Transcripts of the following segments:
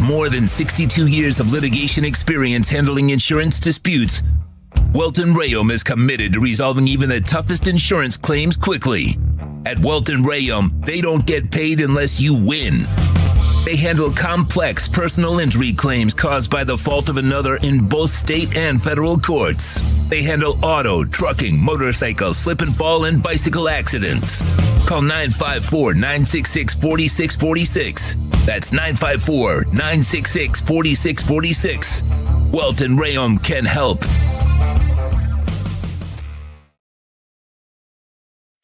more than 62 years of litigation experience handling insurance disputes, Welton Rayom is committed to resolving even the toughest insurance claims quickly. At Welton Rayom, they don't get paid unless you win. They handle complex personal injury claims caused by the fault of another in both state and federal courts. They handle auto, trucking, motorcycle, slip and fall, and bicycle accidents. Call 954-966-4646. That's 954-966-4646. Welton Rayom can help.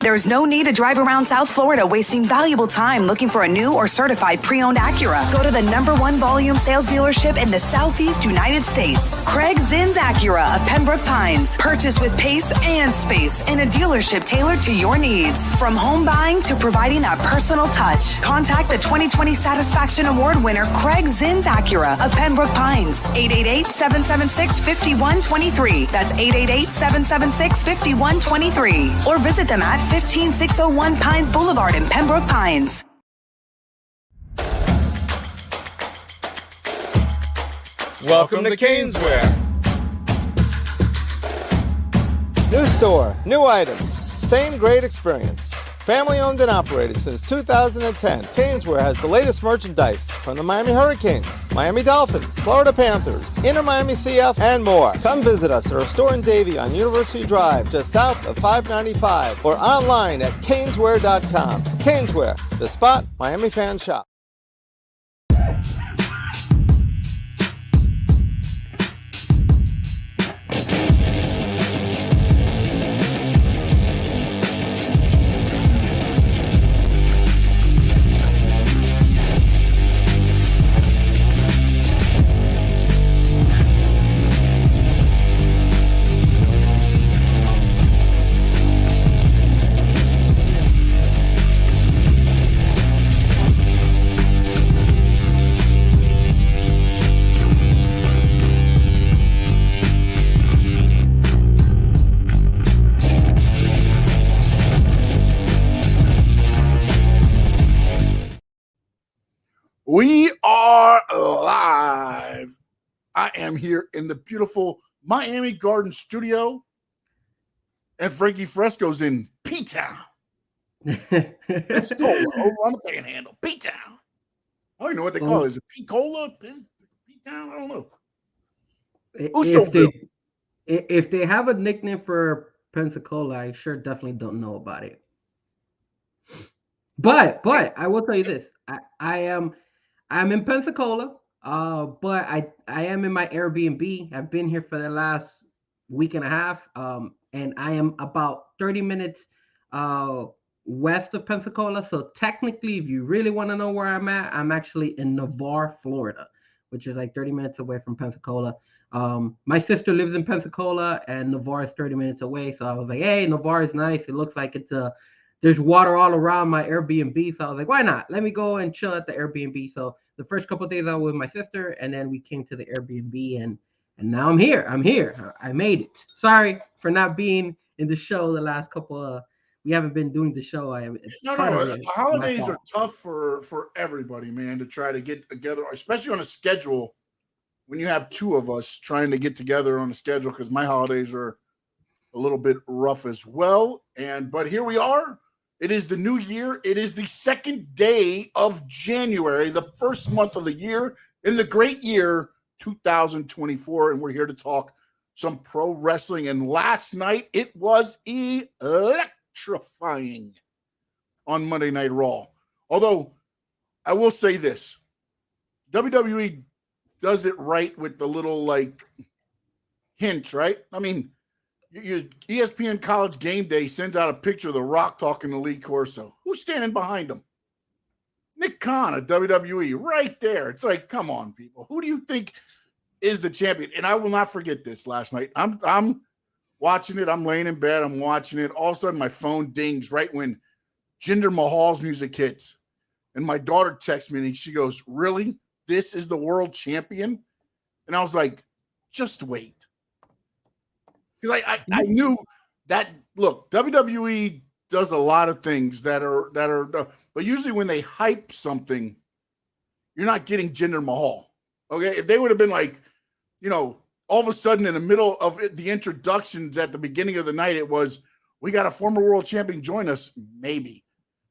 There's no need to drive around South Florida wasting valuable time looking for a new or certified pre-owned Acura. Go to the #1 volume sales dealership in the Southeast United States. Craig Zinn's Acura of Pembroke Pines. Purchase with pace and space in a dealership tailored to your needs. From home buying to providing that personal touch. Contact the 2020 Satisfaction Award winner Craig Zinn's Acura of Pembroke Pines. 888-776-5123. That's 888-776-5123. Or visit them at 15601 Pines Boulevard in Pembroke Pines. Welcome to Caneswear. New store, new items, same great experience. Family owned and operated since 2010, Caneswear has the latest merchandise from the Miami Hurricanes, Miami Dolphins, Florida Panthers, Inter Miami CF, and more. Come visit us at our store in Davie on University Drive, just south of 595, or online at caneswear.com. Caneswear, the spot Miami fans shop. We are live. I am here in the beautiful Miami Garden studio, and Frankie Frezko's in P-Town. It's cold over on the Panhandle. P-Town. I don't even know what they call it. Is it P-Cola? P-Town? I don't know. If they have a nickname for Pensacola, I sure definitely don't know about it. But I will tell you this: I'm in Pensacola, but I am in my Airbnb. I've been here for the last week and a half, and I am about 30 minutes west of Pensacola. So technically, if you really want to know where I'm at, I'm actually in Navarre, Florida, which is like 30 minutes away from Pensacola. My sister lives in Pensacola, and Navarre is 30 minutes away. So I was like, hey, Navarre is nice. It looks like there's water all around my Airbnb. So I was like, why not? Let me go and chill at the Airbnb. So the first couple of days I was with my sister, and then we came to the Airbnb, and now I'm here. I made it. Sorry for not being in the show the last couple we haven't been doing the show. The holidays are tough for everybody, man, to try to get together, especially on a schedule when you have two of us trying to get together on a schedule, because my holidays are a little bit rough as well. But here we are. It is the new year. It is the second day of January, the first month of the year, in the great year 2024. And we're here to talk some pro wrestling. And last night, it was electrifying on Monday Night Raw. Although, I will say this. WWE does it right with the little, hints, right? I mean, ESPN College Game Day sends out a picture of The Rock talking to Lee Corso. Who's standing behind him? Nick Khan at WWE, right there. It's like, come on, people. Who do you think is the champion? And I will not forget this last night. I'm watching it. I'm laying in bed. I'm watching it. All of a sudden, my phone dings right when Jinder Mahal's music hits. And my daughter texts me, and she goes, really? This is the world champion? And I was like, just wait. Because I knew that, look, WWE does a lot of things that are, but usually when they hype something, you're not getting Jinder Mahal. Okay, if they would have been like, all of a sudden in the middle of the introductions at the beginning of the night, it was, we got a former world champion join us, maybe.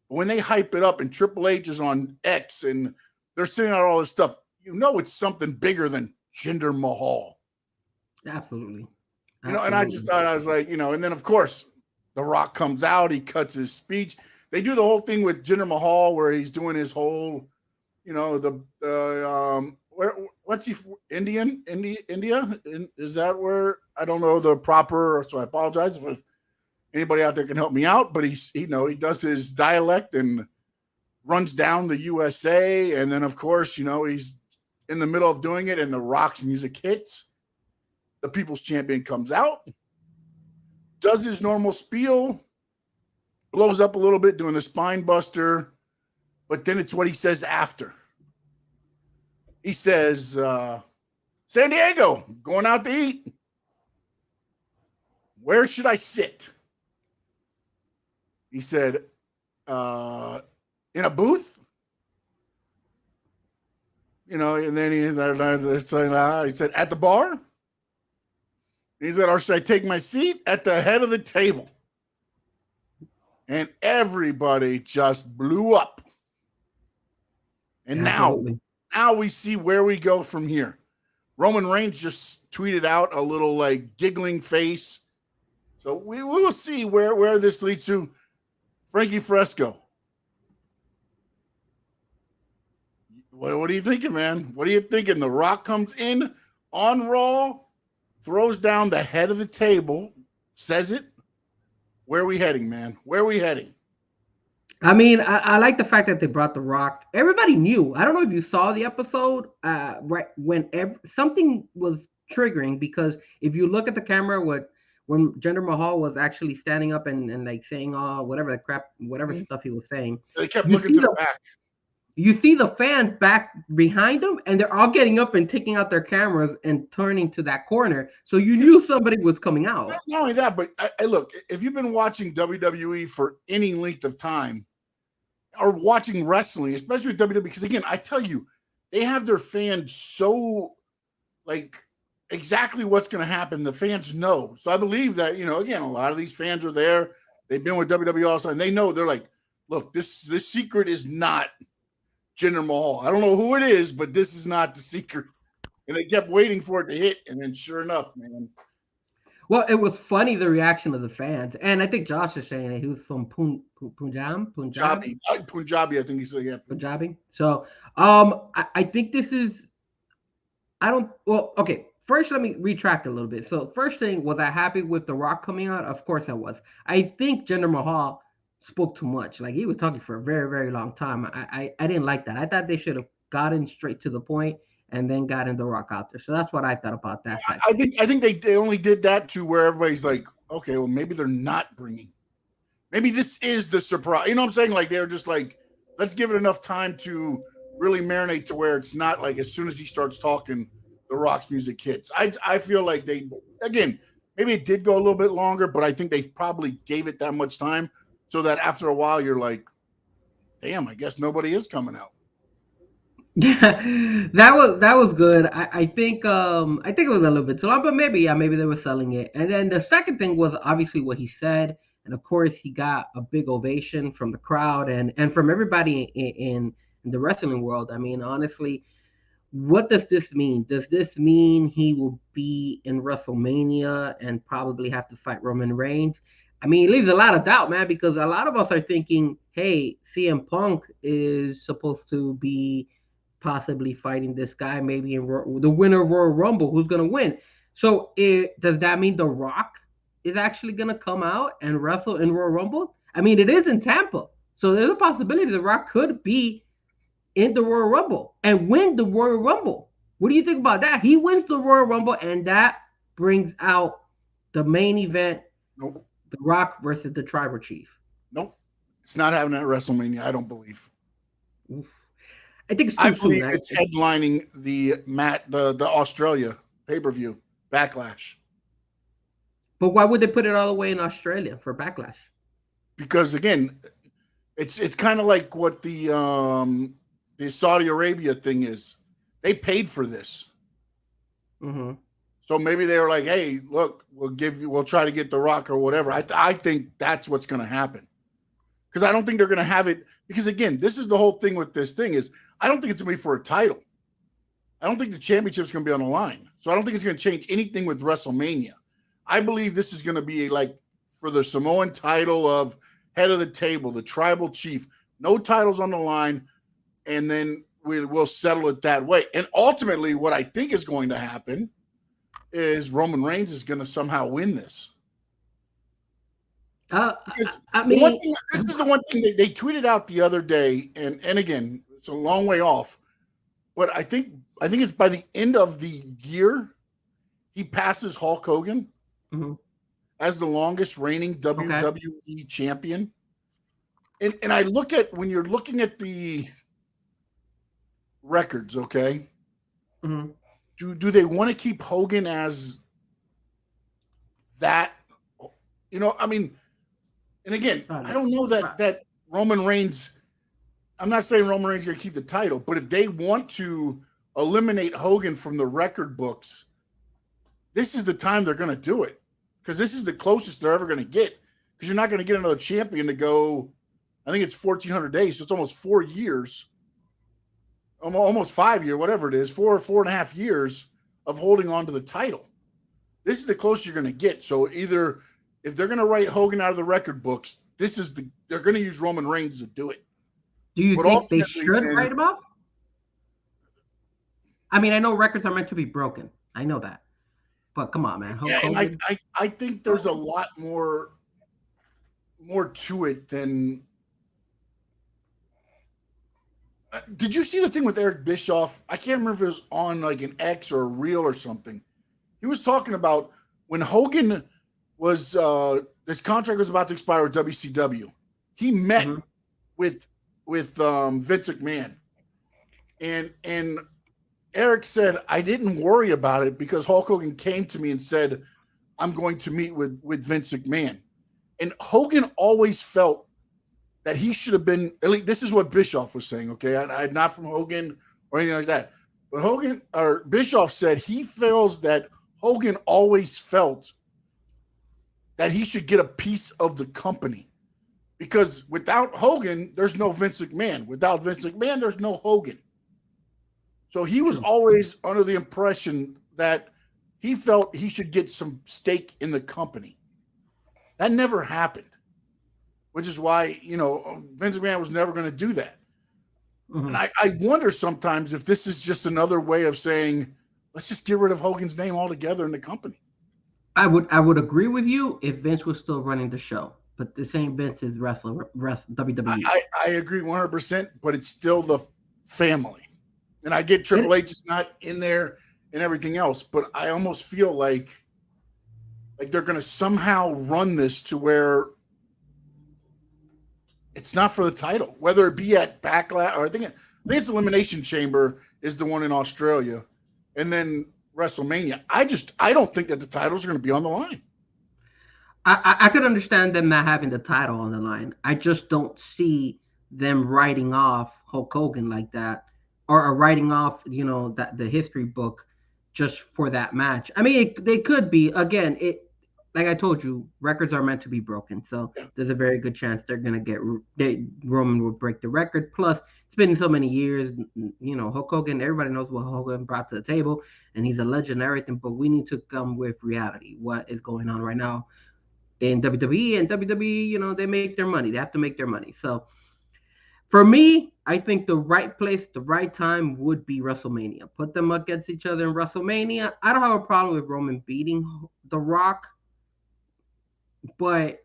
But when they hype it up and Triple H is on X and they're sitting out all this stuff, it's something bigger than Jinder Mahal. Absolutely. And I just thought, I was like, and then of course The Rock comes out, he cuts his speech. They do the whole thing with Jinder Mahal where he's doing his whole, what's he, India? Is that where, I don't know the proper, so I apologize if anybody out there can help me out, but he does his dialect and runs down the USA. And then of course, he's in the middle of doing it and The Rock's music hits. The People's Champion comes out, does his normal spiel, blows up a little bit doing the spine buster, but then it's what he says after. He says, San Diego, going out to eat. Where should I sit? He said, in a booth? And then he said, at the bar? He said, or should I take my seat at the head of the table? And everybody just blew up. And now we see where we go from here. Roman Reigns just tweeted out a little like giggling face. So we will see where this leads to. Frankie Frezko. What are you thinking, man? What are you thinking? The Rock comes in on Raw, throws down the head of the table, says it. Where are we heading, man? Where are we heading? I mean, I like the fact that they brought The Rock. Everybody knew. I don't know if you saw the episode right when something was triggering, because if you look at the camera, when Jinder Mahal was actually standing up and like saying whatever stuff he was saying, they kept looking to the back. You see the fans back behind them, and they're all getting up and taking out their cameras and turning to that corner. So you knew somebody was coming out. Not only that, but look, if you've been watching WWE for any length of time or watching wrestling, especially with WWE, because again, I tell you, they have their fans so like exactly what's going to happen. The fans know. So I believe that, again, a lot of these fans are there. They've been with WWE all the time. They know. They're like, look, this secret is not Jinder Mahal. I don't know who it is, but this is not the secret. And they kept waiting for it to hit, and then sure enough, man. Well, it was funny, the reaction of the fans. And I think Josh is saying that he was from Punjabi, I think he said, yeah. Punjabi. So I think this is, okay. First, let me retract a little bit. So first thing, was I happy with The Rock coming out? Of course I was. I think Jinder Mahal spoke too much. Like, he was talking for a very, very long time. I didn't like that. I thought they should have gotten straight to the point and then gotten The Rock out there. So that's what I thought about that. I think they only did that to where everybody's like, okay, well, maybe they're not bringing. Maybe this is the surprise. You know what I'm saying? Like, they're just like, let's give it enough time to really marinate to where it's not like as soon as he starts talking, The Rock's music hits. I feel like they, again, maybe it did go a little bit longer, but I think they probably gave it that much time so that after a while you're like, damn, I guess nobody is coming out. Yeah, that was good. I think it was a little bit too long, but maybe they were selling it. And then the second thing was obviously what he said, and of course he got a big ovation from the crowd and from everybody in the wrestling world. I mean, honestly, what does this mean? Does this mean he will be in WrestleMania and probably have to fight Roman Reigns? I mean, it leaves a lot of doubt, man, because a lot of us are thinking, hey, CM Punk is supposed to be possibly fighting this guy, maybe in the winner of Royal Rumble, who's going to win. So does that mean The Rock is actually going to come out and wrestle in Royal Rumble? I mean, it is in Tampa. So there's a possibility The Rock could be in the Royal Rumble and win the Royal Rumble. What do you think about that? He wins the Royal Rumble, and that brings out the main event. Nope. The Rock versus the Tribal Chief. Nope. It's not happening at WrestleMania, I don't believe. Oof. I think it's too I soon. believe it's headlining the Australia pay-per-view Backlash. But why would they put it all the way in Australia for Backlash? Because again, it's kind of like what the Saudi Arabia thing is. They paid for this. Mm-hmm. So maybe they were like, hey, look, we'll try to get The Rock or whatever. I think that's what's going to happen. Because I don't think they're going to have it. Because again, this is the whole thing with this thing is I don't think it's going to be for a title. I don't think the championship's going to be on the line. So I don't think it's going to change anything with WrestleMania. I believe this is going to be like for the Samoan title of head of the table, the tribal chief, no titles on the line. And then we'll settle it that way. And ultimately what I think is going to happen is Roman Reigns is going to somehow win this. This is the one thing they tweeted out the other day, and again, it's a long way off, but I think it's by the end of the year he passes Hulk Hogan as the longest reigning WWE champion. And I look at when you're looking at the records, okay. Mm-hmm. Do they want to keep Hogan as that? I mean, and again, I don't know that Roman Reigns, I'm not saying Roman Reigns is going to keep the title, but if they want to eliminate Hogan from the record books, this is the time they're going to do it because this is the closest they're ever going to get because you're not going to get another champion to go, I think it's 1,400 days, so it's almost 4 years. Almost 5 years, whatever it is, 4.5 years of holding on to the title. This is the closest you're going to get. So either if they're going to write Hogan out of the record books, they're going to use Roman Reigns to do it. Do you think they should write him off? I mean, I know records are meant to be broken. I know that. But come on, man. And I think there's a lot more to it than. Did you see the thing with Eric Bischoff? I can't remember if it was on like an X or a reel or something. He was talking about when Hogan was his contract was about to expire with WCW. He met with Vince McMahon, and Eric said, "I didn't worry about it because Hulk Hogan came to me and said, I'm going to meet with Vince McMahon," and Hogan always felt that he should have been, at least this is what Bischoff was saying, okay? I'm not from Hogan or anything like that. But Bischoff said he feels that Hogan always felt that he should get a piece of the company. Because without Hogan, there's no Vince McMahon. Without Vince McMahon, there's no Hogan. So he was always under the impression that he felt he should get some stake in the company. That never happened. Which is why, Vince McMahon was never going to do that. Mm-hmm. And I wonder sometimes if this is just another way of saying, let's just get rid of Hogan's name altogether in the company. I would agree with you if Vince was still running the show, but the same Vince is WWE. I agree 100%, but it's still the family. And I get Triple H is not in there and everything else, but I almost feel like they're going to somehow run this to where it's not for the title, whether it be at Backlash or I think it's Elimination Chamber is the one in Australia, and then WrestleMania. I don't think that the titles are going to be on the line. I could understand them not having the title on the line. I just don't see them writing off Hulk Hogan like that, or writing off that the history book just for that match. I mean, they could be again. Like I told you, records are meant to be broken. So there's a very good chance they're going to Roman will break the record. Plus, it's been so many years, Hulk Hogan, everybody knows what Hogan brought to the table, and he's a legend and everything, but we need to come with reality. What is going on right now in WWE? And WWE, they make their money. They have to make their money. So for me, I think the right place, the right time would be WrestleMania. Put them against each other in WrestleMania. I don't have a problem with Roman beating The Rock, but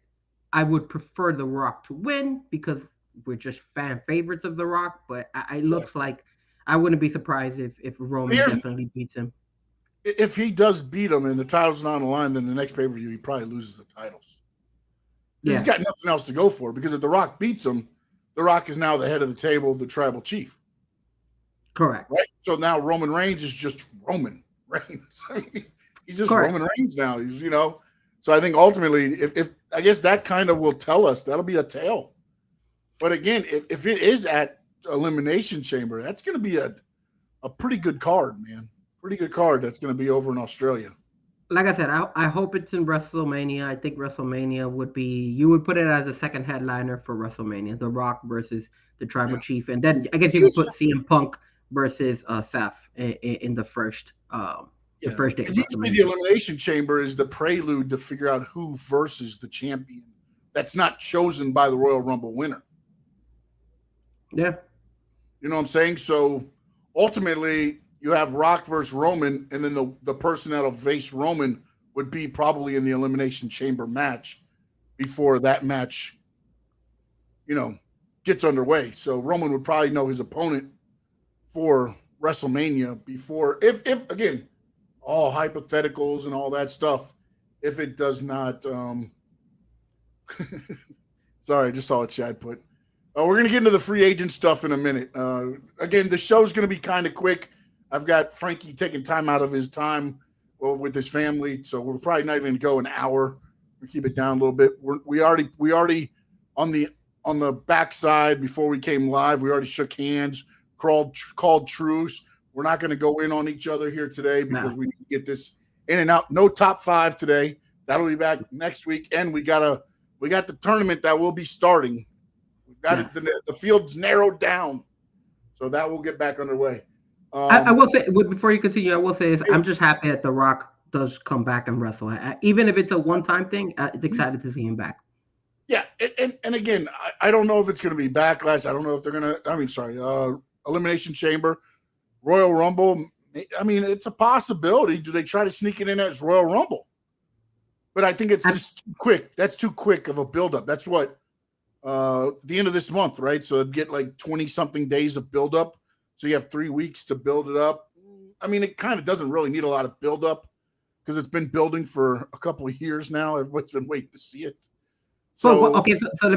I would prefer The Rock to win because we're just fan favorites of The Rock. But it looks like I wouldn't be surprised if Roman definitely beats him. If he does beat him and the title's not on the line, then the next pay-per-view he probably loses the titles. Yeah. He's got nothing else to go for because if The Rock beats him, The Rock is now the head of the table, the tribal chief. Correct. Right? So now Roman Reigns is just Roman Reigns. He's just Correct. Roman Reigns now. He's, So I think ultimately, if I guess that kind of will tell us, that'll be a tale. But again, if it is at Elimination Chamber, that's going to be a pretty good card, man. Pretty good card that's going to be over in Australia. Like I said, I hope it's in WrestleMania. I think WrestleMania would be, you would put it as a second headliner for WrestleMania, The Rock versus the Tribal Chief, and then I guess you could put CM Punk versus Seth in the first the first day. Usually the Elimination Chamber is the prelude to figure out who versus the champion. That's not chosen by the Royal Rumble winner. Yeah. You know what I'm saying? So ultimately, you have Rock versus Roman, and then the person that'll face Roman would be probably in the Elimination Chamber match before that match, gets underway. So Roman would probably know his opponent for WrestleMania before, if again, all hypotheticals and all that stuff, if it does not, sorry, I just saw what Chad put. We're going to get into the free agent stuff in a minute. Again, the show's going to be kind of quick. I've got Frankie taking time out of his time with his family, so we're probably not even going to go an hour. We keep it down a little bit. We already on the backside before we came live. We already shook hands, called truce. We're not going to go in on each other here today because we need to get this in and out. No top 5 today. That'll be back next week, and we got the tournament that will be starting. We've got it. The field's narrowed down, so that will get back underway. I will say, before you continue, I will say I'm just happy that The Rock does come back and wrestle. Even if it's a one-time thing, it's excited to see him back. Yeah, and again, I don't know if it's going to be Backlash. I don't know if they're going to – Elimination Chamber, Royal Rumble. I mean, it's a possibility. Do they try to sneak it in as Royal Rumble? But I think it's just too quick. That's too quick of a buildup. That's what the end of this month, right? So it'd get like 20-something days of buildup. So you have 3 weeks to build it up. I mean, it kind of doesn't really need a lot of buildup because it's been building for a couple of years now. Everybody's been waiting to see it. So let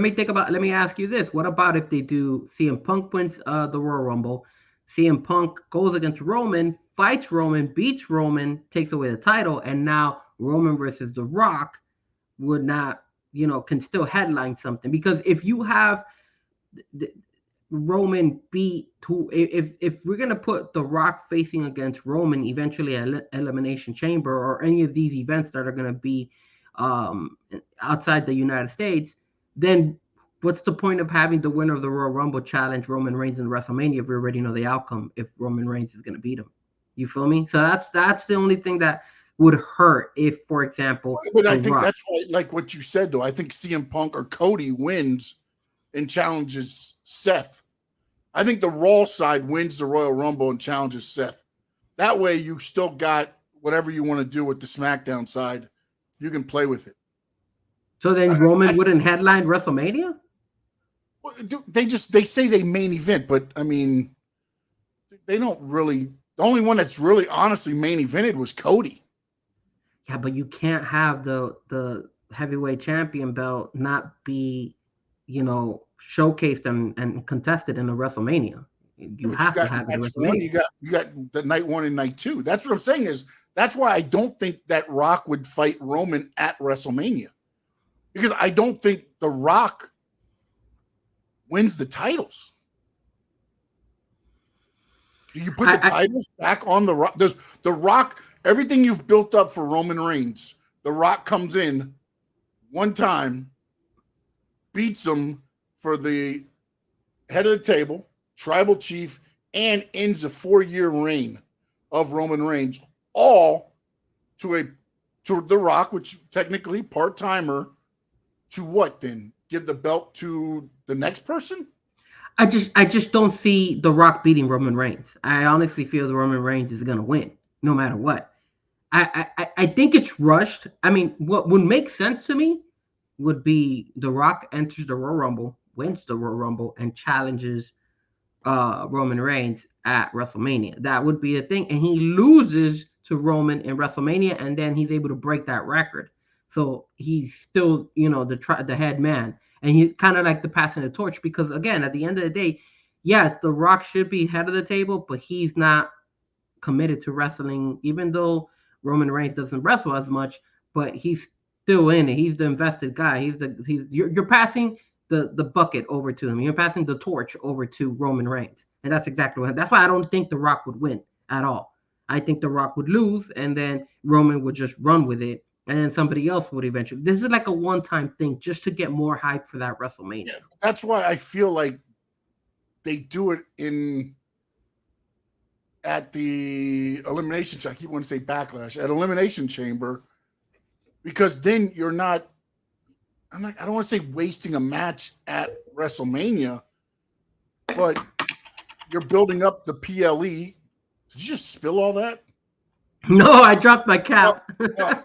me ask you this. What about if they do CM Punk wins the Royal Rumble, CM Punk goes against Roman, fights Roman, beats Roman, takes away the title, and now Roman versus The Rock would not, can still headline something? Because if you have Roman beat if we're gonna put The Rock facing against Roman eventually at Elimination Chamber or any of these events that are gonna be outside the United States, then what's the point of having the winner of the Royal Rumble challenge Roman Reigns in WrestleMania if we already know the outcome if Roman Reigns is gonna beat him? You feel me? So that's the only thing that would hurt if, for example, but I think that's why, like what you said though, I think CM Punk or Cody wins and challenges Seth. I think the Raw side wins the Royal Rumble and challenges Seth. That way you still got whatever you want to do with the SmackDown side. You can play with it. So then Roman wouldn't headline WrestleMania? Well, they say they main event, but I mean, they don't really. The only one that's really honestly main evented was Cody. Yeah, but you can't have the heavyweight champion belt not be, showcased and contested in a WrestleMania. You have to have it. WrestleMania. You got the night 1 and night 2. That's what I'm saying is that's why I don't think that Rock would fight Roman at WrestleMania, because I don't think The Rock wins the titles. Do you put the titles back on The Rock? Does The Rock, everything you've built up for Roman Reigns, The Rock comes in one time, beats him for the head of the table, tribal chief, and ends a 4-year reign of Roman Reigns, all to The Rock, which technically part-timer, to what then? Give the belt to the next person? I just don't see The Rock beating Roman Reigns. I honestly feel the Roman Reigns is going to win no matter what. I think it's rushed. I mean, what would make sense to me would be The Rock enters the Royal Rumble, wins the Royal Rumble, and challenges Roman Reigns at WrestleMania. That would be a thing. And he loses to Roman in WrestleMania, and then he's able to break that record. So he's still, the head man. And he's kind of like the passing the torch because, again, at the end of the day, yes, The Rock should be head of the table, but he's not committed to wrestling, even though Roman Reigns doesn't wrestle as much, but he's still in it. He's the invested guy. You're passing the bucket over to him. You're passing the torch over to Roman Reigns. And that's exactly what. That's why I don't think The Rock would win at all. I think The Rock would lose, and then Roman would just run with it, and then somebody else would eventually. This is like a one-time thing just to get more hype for that WrestleMania. Yeah, that's why I feel like they do it at the Elimination. I keep wanting to say Backlash at Elimination Chamber, because then you're not. I don't want to say wasting a match at WrestleMania, but you're building up the PLE. Did you just spill all that? No, I dropped my cap. We're gonna.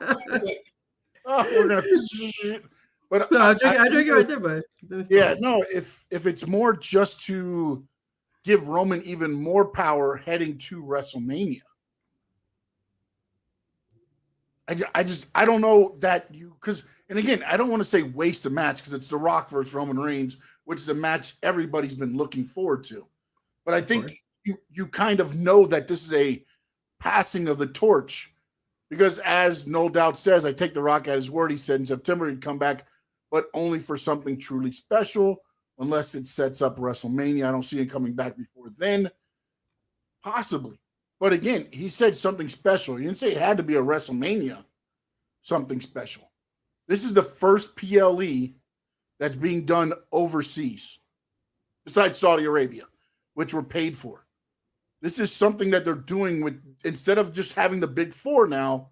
But No, I drink it right there, but yeah, no. If it's more just to give Roman even more power heading to WrestleMania, I don't know that because. And again, I don't want to say waste a match because it's The Rock versus Roman Reigns, which is a match everybody's been looking forward to. But I think you kind of know that this is a passing of the torch, because as No Doubt says, I take The Rock at his word. He said in September he'd come back, but only for something truly special, unless it sets up WrestleMania. I don't see him coming back before then. Possibly. But again, he said something special. He didn't say it had to be a WrestleMania, something special. This is the first PLE that's being done overseas, besides Saudi Arabia, which were paid for. This is something that they're doing with, instead of just having the big four now,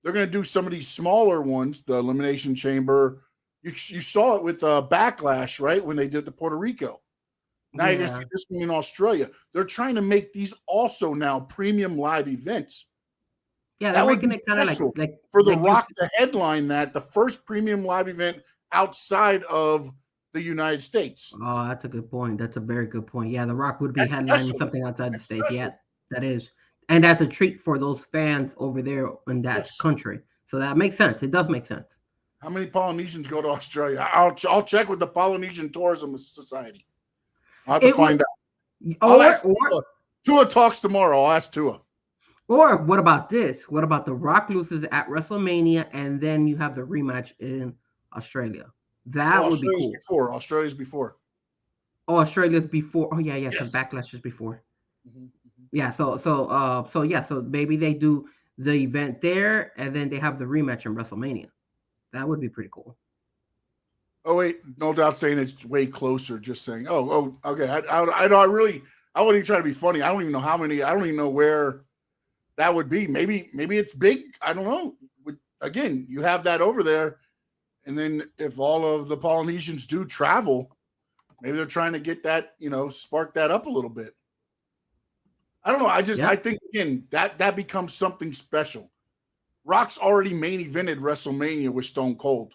they're going to do some of these smaller ones, the Elimination Chamber. You saw it with Backlash, right, when they did the Puerto Rico. Now you're going to see this one in Australia. They're trying to make these also now premium live events. Yeah, they're making it kind of like for The Rock to headline that, the first premium live event outside of the United States. Oh, that's a good point. That's a very good point. Yeah, The Rock would be headlining something outside the States. Yeah, that is. And that's a treat for those fans over there in that country. So that makes sense. It does make sense. How many Polynesians go to Australia? I'll check with the Polynesian Tourism Society. I'll have to find out. Tua talks tomorrow. I'll ask Tua. Or what about this? What about The Rock loses at WrestleMania and then you have the rematch in Australia? That would be cool. Australia's before. Oh, Australia's before. Oh yeah. So Backlash is before. Mm-hmm. Yeah. So maybe they do the event there and then they have the rematch in WrestleMania. That would be pretty cool. Oh wait, No Doubt saying it's way closer. Just saying. Oh, okay. I wasn't even trying to be funny. I don't even know how many. I don't even know where that would be. Maybe it's big. I don't know. Again, you have that over there. And then if all of the Polynesians do travel, maybe they're trying to get that, spark that up a little bit. I don't know. I think, again, that becomes something special. Rock's already main evented WrestleMania with Stone Cold.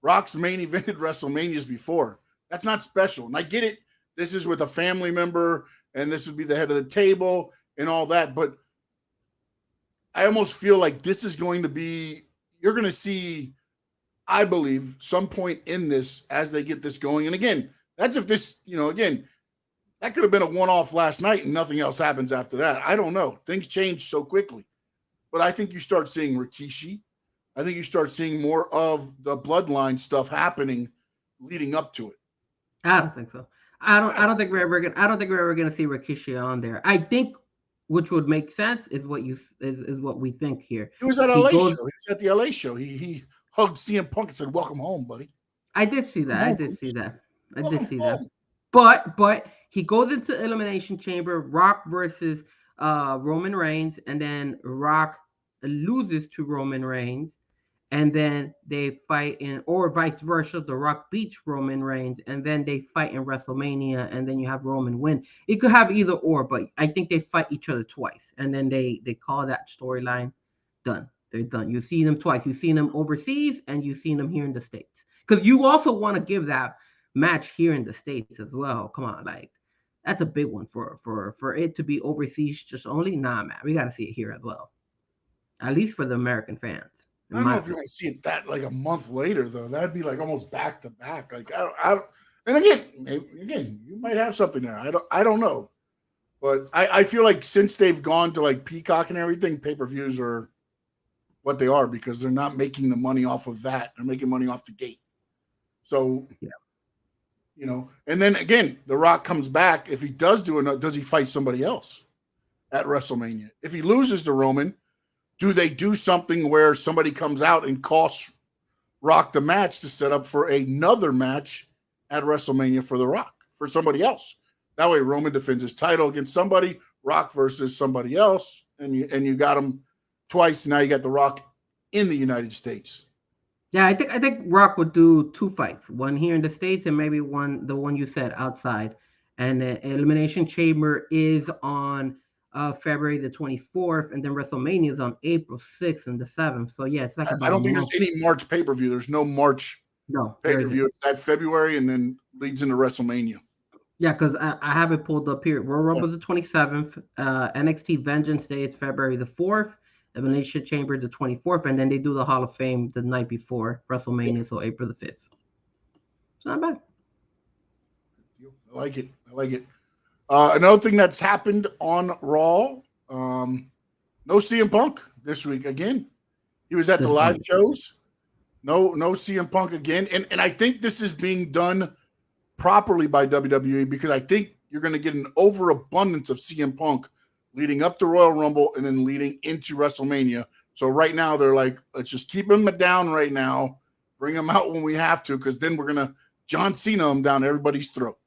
Rock's main evented WrestleManias before. That's not special. And I get it. This is with a family member, and this would be the head of the table and all that. But I almost feel like this is going to be, you're going to see, I believe, some point in this as they get this going. And again, that's if this, again, that could have been a one-off last night and nothing else happens after that. I don't know. Things change so quickly. But I think you start seeing Rikishi. I think you start seeing more of the bloodline stuff happening leading up to it. I don't think so. I don't think we're ever gonna see Rikishi on there. I think, which would make sense, is what we think here. He was at LA show. He was at the LA show. He hugged CM Punk and said, "Welcome home, buddy." I did see that. I did see that. But he goes into Elimination Chamber, Rock versus Roman Reigns, and then Rock loses to Roman Reigns, and then they fight or vice versa. The Rock beats Roman Reigns, and then they fight in WrestleMania, and then you have Roman win. It could have either or, but I think they fight each other twice, and then they call that storyline done. They're done. You've seen them twice. You've seen them overseas, and you've seen them here in the States. Because you also want to give that match here in the States as well. Come on, that's a big one for it to be overseas just only. Nah, man, we got to see it here as well. At least for the American fans. I don't know if you want to see it that like a month later, though. That'd be like almost back to back. Like I and again, you might have something there. I don't know, but I feel like since they've gone to like Peacock and everything, pay-per-views are what they are because they're not making the money off of that. They're making money off the gate. So You know, and then again, The Rock comes back. If he does does he fight somebody else at WrestleMania? If he loses to Roman, do they do something where somebody comes out and costs Rock the match to set up for another match at WrestleMania for The Rock, for somebody else? That way Roman defends his title against somebody, Rock versus somebody else, and you got him twice. Now you got The Rock in the United States. Yeah, I think Rock would do 2 fights, one here in the States and maybe the one you said outside. And the Elimination Chamber is on February the 24th, and then WrestleMania is on April 6th and the 7th. So yeah, it's like I don't think there's any March pay-per-view. There's no March pay-per-view. It's that February and then leads into WrestleMania. Yeah, because I have it pulled up here. Royal Rumble the 27th, NXT Vengeance Day is February the 4th, Elimination Chamber the 24th, and then they do the Hall of Fame the night before WrestleMania, so April the 5th. It's not bad. I like it. Another thing that's happened on Raw, no CM Punk this week again. He was at the live shows. No CM Punk again. And I think this is being done properly by WWE because I think you're going to get an overabundance of CM Punk leading up to Royal Rumble and then leading into WrestleMania. So right now they're like, let's just keep him down right now, bring him out when we have to, because then we're going to John Cena him down everybody's throat.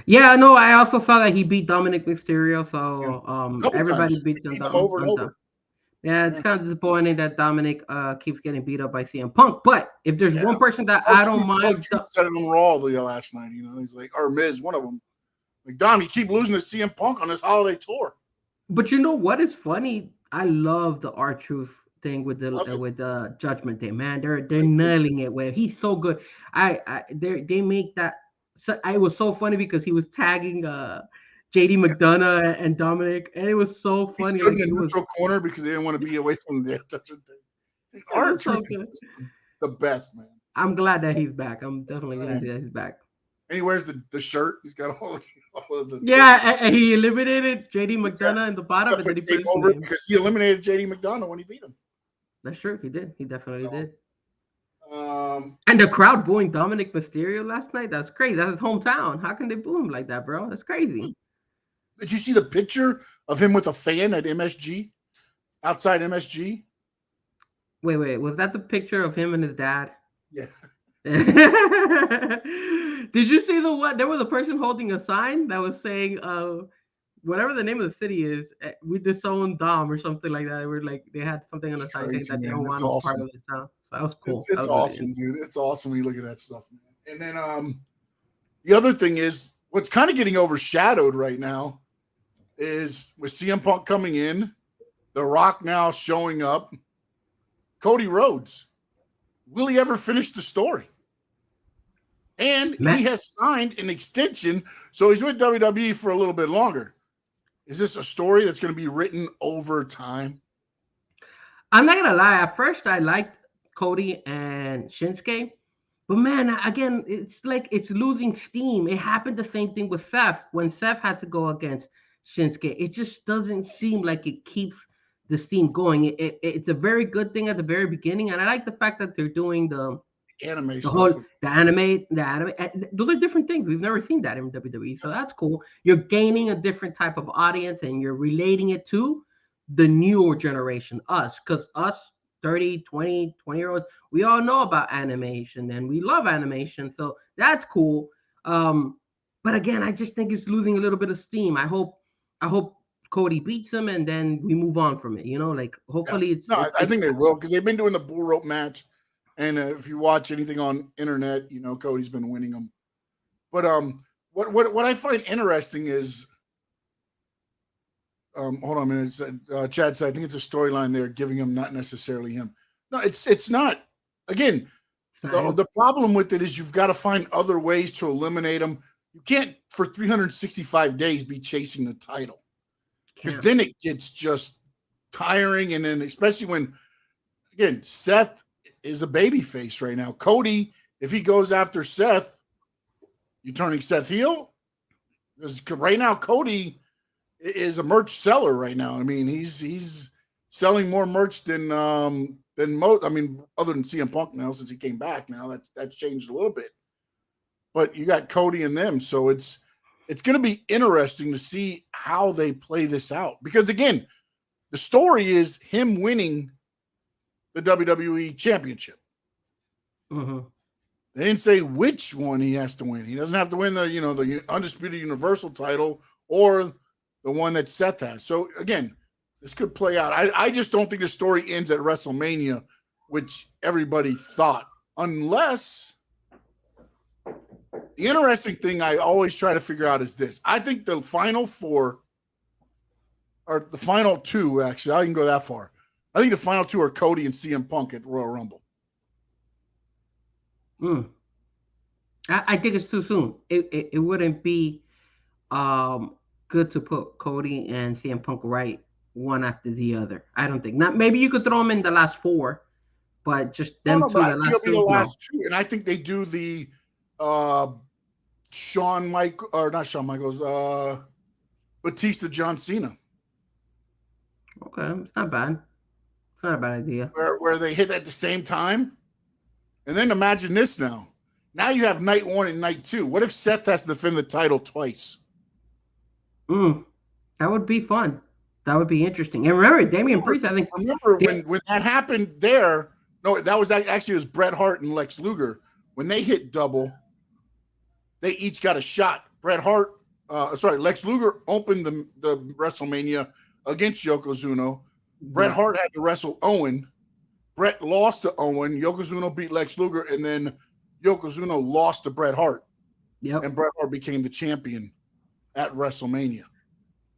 Yeah, no, I also saw that he beat Dominic Mysterio, so everybody beats him over and over. Yeah, it's kind of disappointing that Dominic keeps getting beat up by CM Punk. But if there's one person that I don't mind, said it on Raw the last night. You know, he's like, or Miz, one of them. Like, Dom, you keep losing to CM Punk on this holiday tour. But you know what is funny? I love the R-Truth thing with the Judgment Day. Man, they're nailing it. Where he's so good. They make that. So it was so funny because he was tagging JD McDonough and Dominic, and it was so funny. He stood in the neutral corner because they didn't want to be away from the Judgment Day. R-Truth is the best, man. I'm glad that he's back. I'm definitely glad that he's back. And he wears the shirt. He's got all of the. Yeah, and he eliminated JD McDonough in the bottom, and then he put over because he eliminated JD McDonough when he beat him. That's true. He did. He definitely did. And the crowd booing Dominic Mysterio last night. That's crazy. That's his hometown. How can they boo him like that, bro? That's crazy. Did you see the picture of him with a fan at MSG? Outside MSG? Wait. Was that the picture of him and his dad? Yeah. Did you see the one? There was a person holding a sign that was saying, whatever the name of the city is, we disown Dom or something like that. They were like, they had something on the sign saying that they don't want him part of the town. So that was cool. It's awesome, dude. It's awesome when you look at that stuff, man. And then the other thing is, what's kind of getting overshadowed right now is with CM Punk coming in, The Rock now showing up, Cody Rhodes. Will he ever finish the story? And he has signed an extension, so he's with WWE for a little bit longer. Is this a story that's going to be written over time? I'm not going to lie. At first, I liked Cody and Shinsuke. But, man, again, it's like it's losing steam. It happened the same thing with Seth. When Seth had to go against Shinsuke, it just doesn't seem like it keeps the steam going. It's a very good thing at the very beginning. And I like the fact that they're doing the anime stuff. The anime. Those are different things. We've never seen that in WWE. So that's cool. You're gaining a different type of audience and you're relating it to the newer generation, us. Because us, 30, 20-year-olds, we all know about animation and we love animation. So that's cool. But again, I just think it's losing a little bit of steam. I hope Cody beats him and then we move on from it. You know, like hopefully I think they will because they've been doing the bull rope match. And if you watch anything on internet, you know, Cody's been winning them. But what I find interesting is, hold on a minute. Chad said, I think it's a storyline there giving him, not necessarily him. No, it's not. Again, the problem with it is you've got to find other ways to eliminate him. You can't, for 365 days, be chasing the title. Because then it gets just tiring. And then especially when, again, Seth is a baby face right now. Cody, if he goes after Seth, you turning Seth heel? Because right now, Cody is a merch seller right now. I mean, he's selling more merch than most. I mean, other than CM Punk now, since he came back now, that's changed a little bit. but you got Cody and them. So it's going to be interesting to see how they play this out. Because, again, the story is him winning the WWE Championship. Mm-hmm. They didn't say which one he has to win. He doesn't have to win the Undisputed Universal title or the one that Seth has. So, again, this could play out. I just don't think the story ends at WrestleMania, which everybody thought, unless the interesting thing I always try to figure out is this. I think the final four, or the final two, actually, I can go that far. I think the final two are Cody and CM Punk at the Royal Rumble. I think it's too soon. It wouldn't be good to put Cody and CM Punk right one after the other. I don't think. Not maybe you could throw them in the last four, but just them two. I think it'll be the last two, and I think they do the Batista John Cena. Okay, it's not bad. It's not a bad idea. Where they hit at the same time, and then imagine this now. Now you have night one and night two. What if Seth has to defend the title twice? That would be fun. That would be interesting. And remember, Damian Priest, I think. Remember when that happened there? No, that was actually it was Bret Hart and Lex Luger. When they hit double, they each got a shot. Lex Luger opened the WrestleMania against Yokozuna. Bret Hart had to wrestle Owen. Bret lost to Owen. Yokozuna beat Lex Luger, and then Yokozuna lost to Bret Hart. Yep. And Bret Hart became the champion at WrestleMania.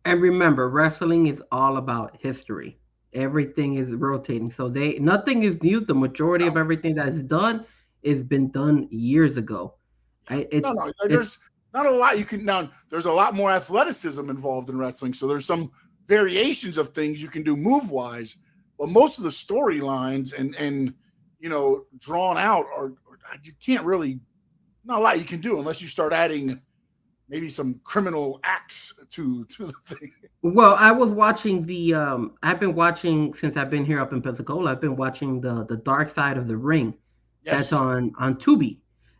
And remember, wrestling is all about history. Everything is rotating. So nothing is new. The majority of everything that's done has been done years ago. There's not a lot you can now. There's a lot more athleticism involved in wrestling. So there's some variations of things you can do move-wise. But most of the storylines and drawn out are you can't really, not a lot you can do unless you start adding maybe some criminal acts to the thing. Well, I was watching I've been watching since I've been here up in Pensacola. I've been watching the Dark Side of the Ring. Yes. That's on Tubi.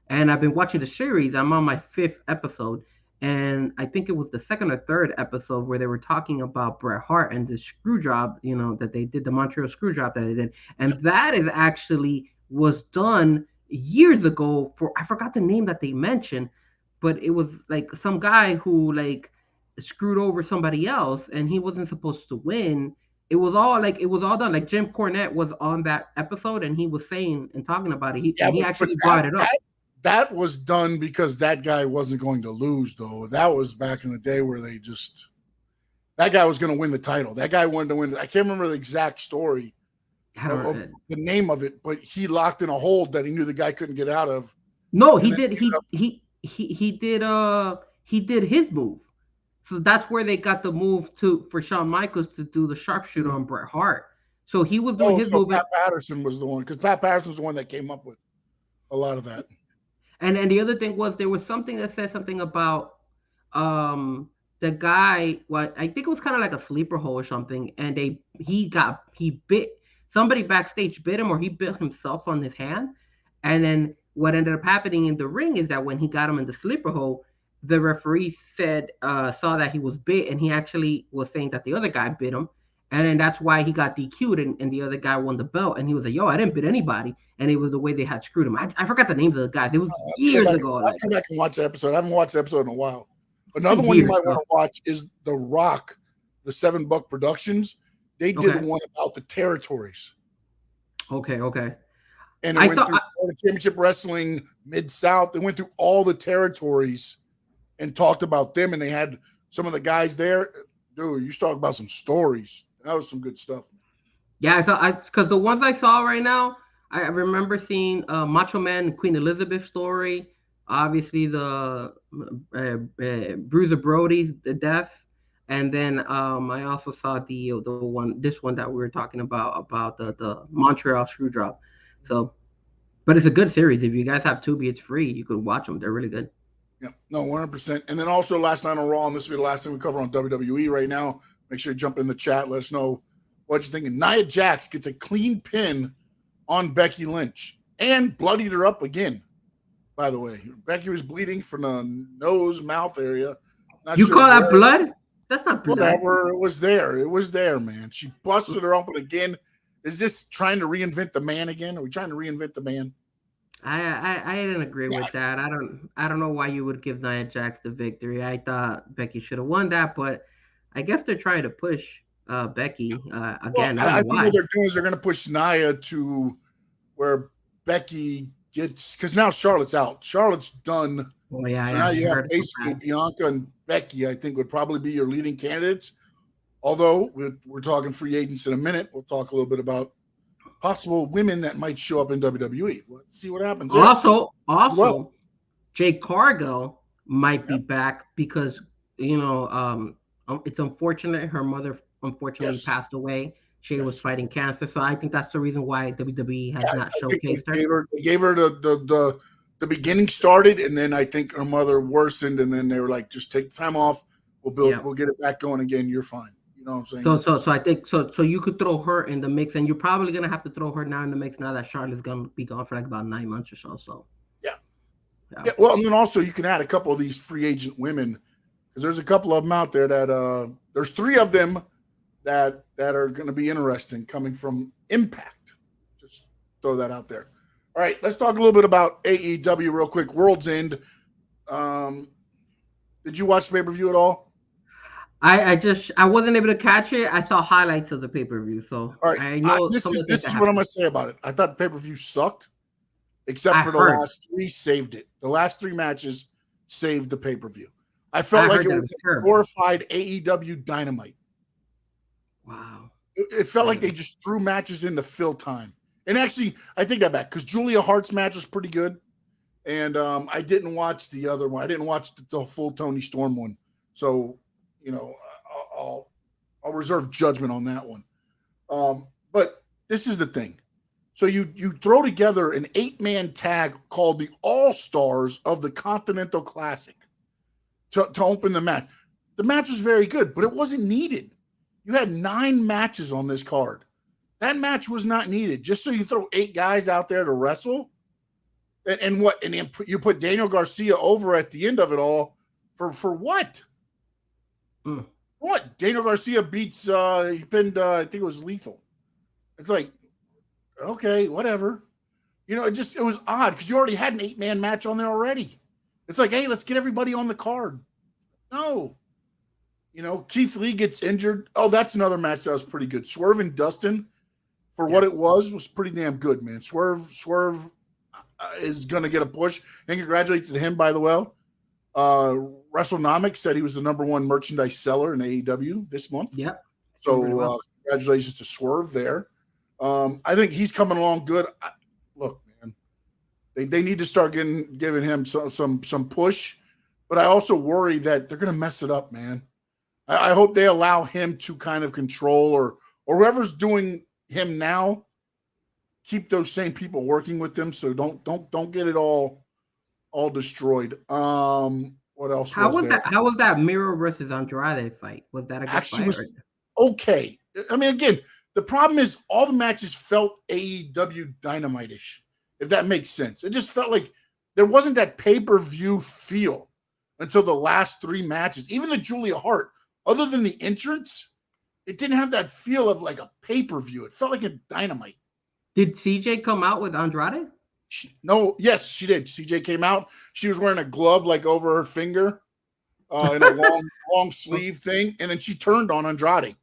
And I've been watching the series. I'm on my 5th episode. And I think it was the 2nd or 3rd episode where they were talking about Bret Hart and the screw job, that they did, the Montreal screw job that they did. And that is actually was done years ago I forgot the name that they mentioned, but it was like some guy who like screwed over somebody else and he wasn't supposed to win. It was all done. Like Jim Cornette was on that episode and he was saying and talking about it. He actually brought it up. That was done because that guy wasn't going to lose, though. That was back in the day where that guy was going to win the title. That guy wanted to win. I can't remember the exact story of the name of it, but he locked in a hold that he knew the guy couldn't get out of. No, he did. He did his move. So that's where they got the move for Shawn Michaels to do the sharpshooter on Bret Hart. So he was doing his move. Pat Patterson was the one, because Pat Patterson was the one that came up with a lot of that. And the other thing was there was something that said something about the guy. What I think it was kind of like a sleeper hole or something, and he bit somebody backstage, bit him, or he bit himself on his hand. And then what ended up happening in the ring is that when he got him in the sleeper hole, the referee saw that he was bit, and he actually was saying that the other guy bit him. And then that's why he got DQ'd, and the other guy won the belt. And he was like, yo, I didn't bit anybody. And it was the way they had screwed him. I forgot the names of the guys. It was years ago. I'll come back and watch the episode. I haven't watched the episode in a while. Another one you might want to watch is The Rock, the 7 Buck Productions. They did one about the territories. Okay. And it went through the Championship Wrestling Mid-South. They went through all the territories and talked about them. And they had some of the guys there. Dude, you talk about some stories. That was some good stuff. Yeah, because the ones I saw right now, I remember seeing Macho Man Queen Elizabeth story. Obviously, the Bruiser Brody's death, and then I also saw this one that we were talking about the Montreal screw job. So, but it's a good series. If you guys have Tubi, it's free. You can watch them. They're really good. Yeah, no, 100%. And then also last night on Raw, and this will be the last thing we cover on WWE right now. Make sure you jump in the chat. Let us know what you're thinking. Nia Jax gets a clean pin on Becky Lynch and bloodied her up again by the way. Becky was bleeding from the nose, mouth area. Not You sure call that where. blood? That's not blood. Whatever. It was there. It was there, man. She busted her open again. Is this trying to reinvent the man again? Are we trying to reinvent the man? I didn't agree with that. I don't know why you would give Nia Jax the victory. I thought Becky should have won that, but I guess they're trying to push Becky again. Well, I think why. what they're doing is they're going to push Nia to where Becky gets, because now Charlotte's out. Charlotte's done. Oh yeah, So now you have basically Bianca and Becky. I think would probably be your leading candidates. Although we're talking free agents in a minute, we'll talk a little bit about possible women that might show up in WWE. Let's see what happens. Also, Jade Cargill might be back because it's unfortunate her mother unfortunately passed away. She was fighting cancer, so I think that's the reason why WWE has not showcased her. They gave her the beginning started, and then I think her mother worsened, and then they were like, just take time off. We'll get it back going again. You're fine. You know what I'm saying? So I think so you could throw her in the mix, and you're probably gonna have to throw her now in the mix now that Charlotte's gonna be gone for like about 9 months or so. So yeah. Well, and then also you can add a couple of these free agent women because there's a couple of them out there that there's 3 of them that are going to be interesting coming from Impact. Just throw that out there. All right, let's talk a little bit about AEW real quick. World's End. Did you watch the pay-per-view at all? I wasn't able to catch it. I saw highlights of the pay-per-view. So all right, I know this is what I'm going to say about it. I thought the pay-per-view sucked, except for the last 3 saved it. The last 3 matches saved the pay-per-view. I felt like it was a glorified AEW Dynamite. Wow. It felt like they just threw matches in to fill time. And actually, I take that back because Julia Hart's match was pretty good. And I didn't watch the other one. I didn't watch the full Toni Storm one. So, I'll reserve judgment on that one. But this is the thing. So you throw together an 8-man tag called the All-Stars of the Continental Classic to open the match. The match was very good, but it wasn't needed. You had 9 matches on this card. That match was not needed. Just so you throw 8 guys out there to wrestle. And what? And you put Daniel Garcia over at the end of it all for what? What? Daniel Garcia beats he pinned I think it was Lethal. It's like, okay, whatever. It was odd because you already had an 8-man match on there already. It's like, hey, let's get everybody on the card. No. Keith Lee gets injured. Oh, that's another match that was pretty good. Swerve and Dustin, for what it was pretty damn good, man. Swerve is going to get a push. And congratulations to him, by the way. WrestleNomics said he was the #1 merchandise seller in AEW this month. Yep. So congratulations to Swerve there. I think he's coming along good. Look, man, they need to start giving him some push. But I also worry that they're going to mess it up, man. I hope they allow him to kind of control or whoever's doing him now, keep those same people working with them. So don't get it all destroyed. What else? How was that Miro versus Andrade fight? Was that a good fight? Was okay. I mean, again, the problem is all the matches felt AEW Dynamite-ish, if that makes sense. It just felt like there wasn't that pay-per-view feel until the last 3 matches. Even the Julia Hart, other than the entrance, it didn't have that feel of like a pay-per-view. It felt like a Dynamite. Did CJ come out with Andrade? Yes, she did. CJ came out. She was wearing a glove like over her finger in a long sleeve thing, and then she turned on Andrade.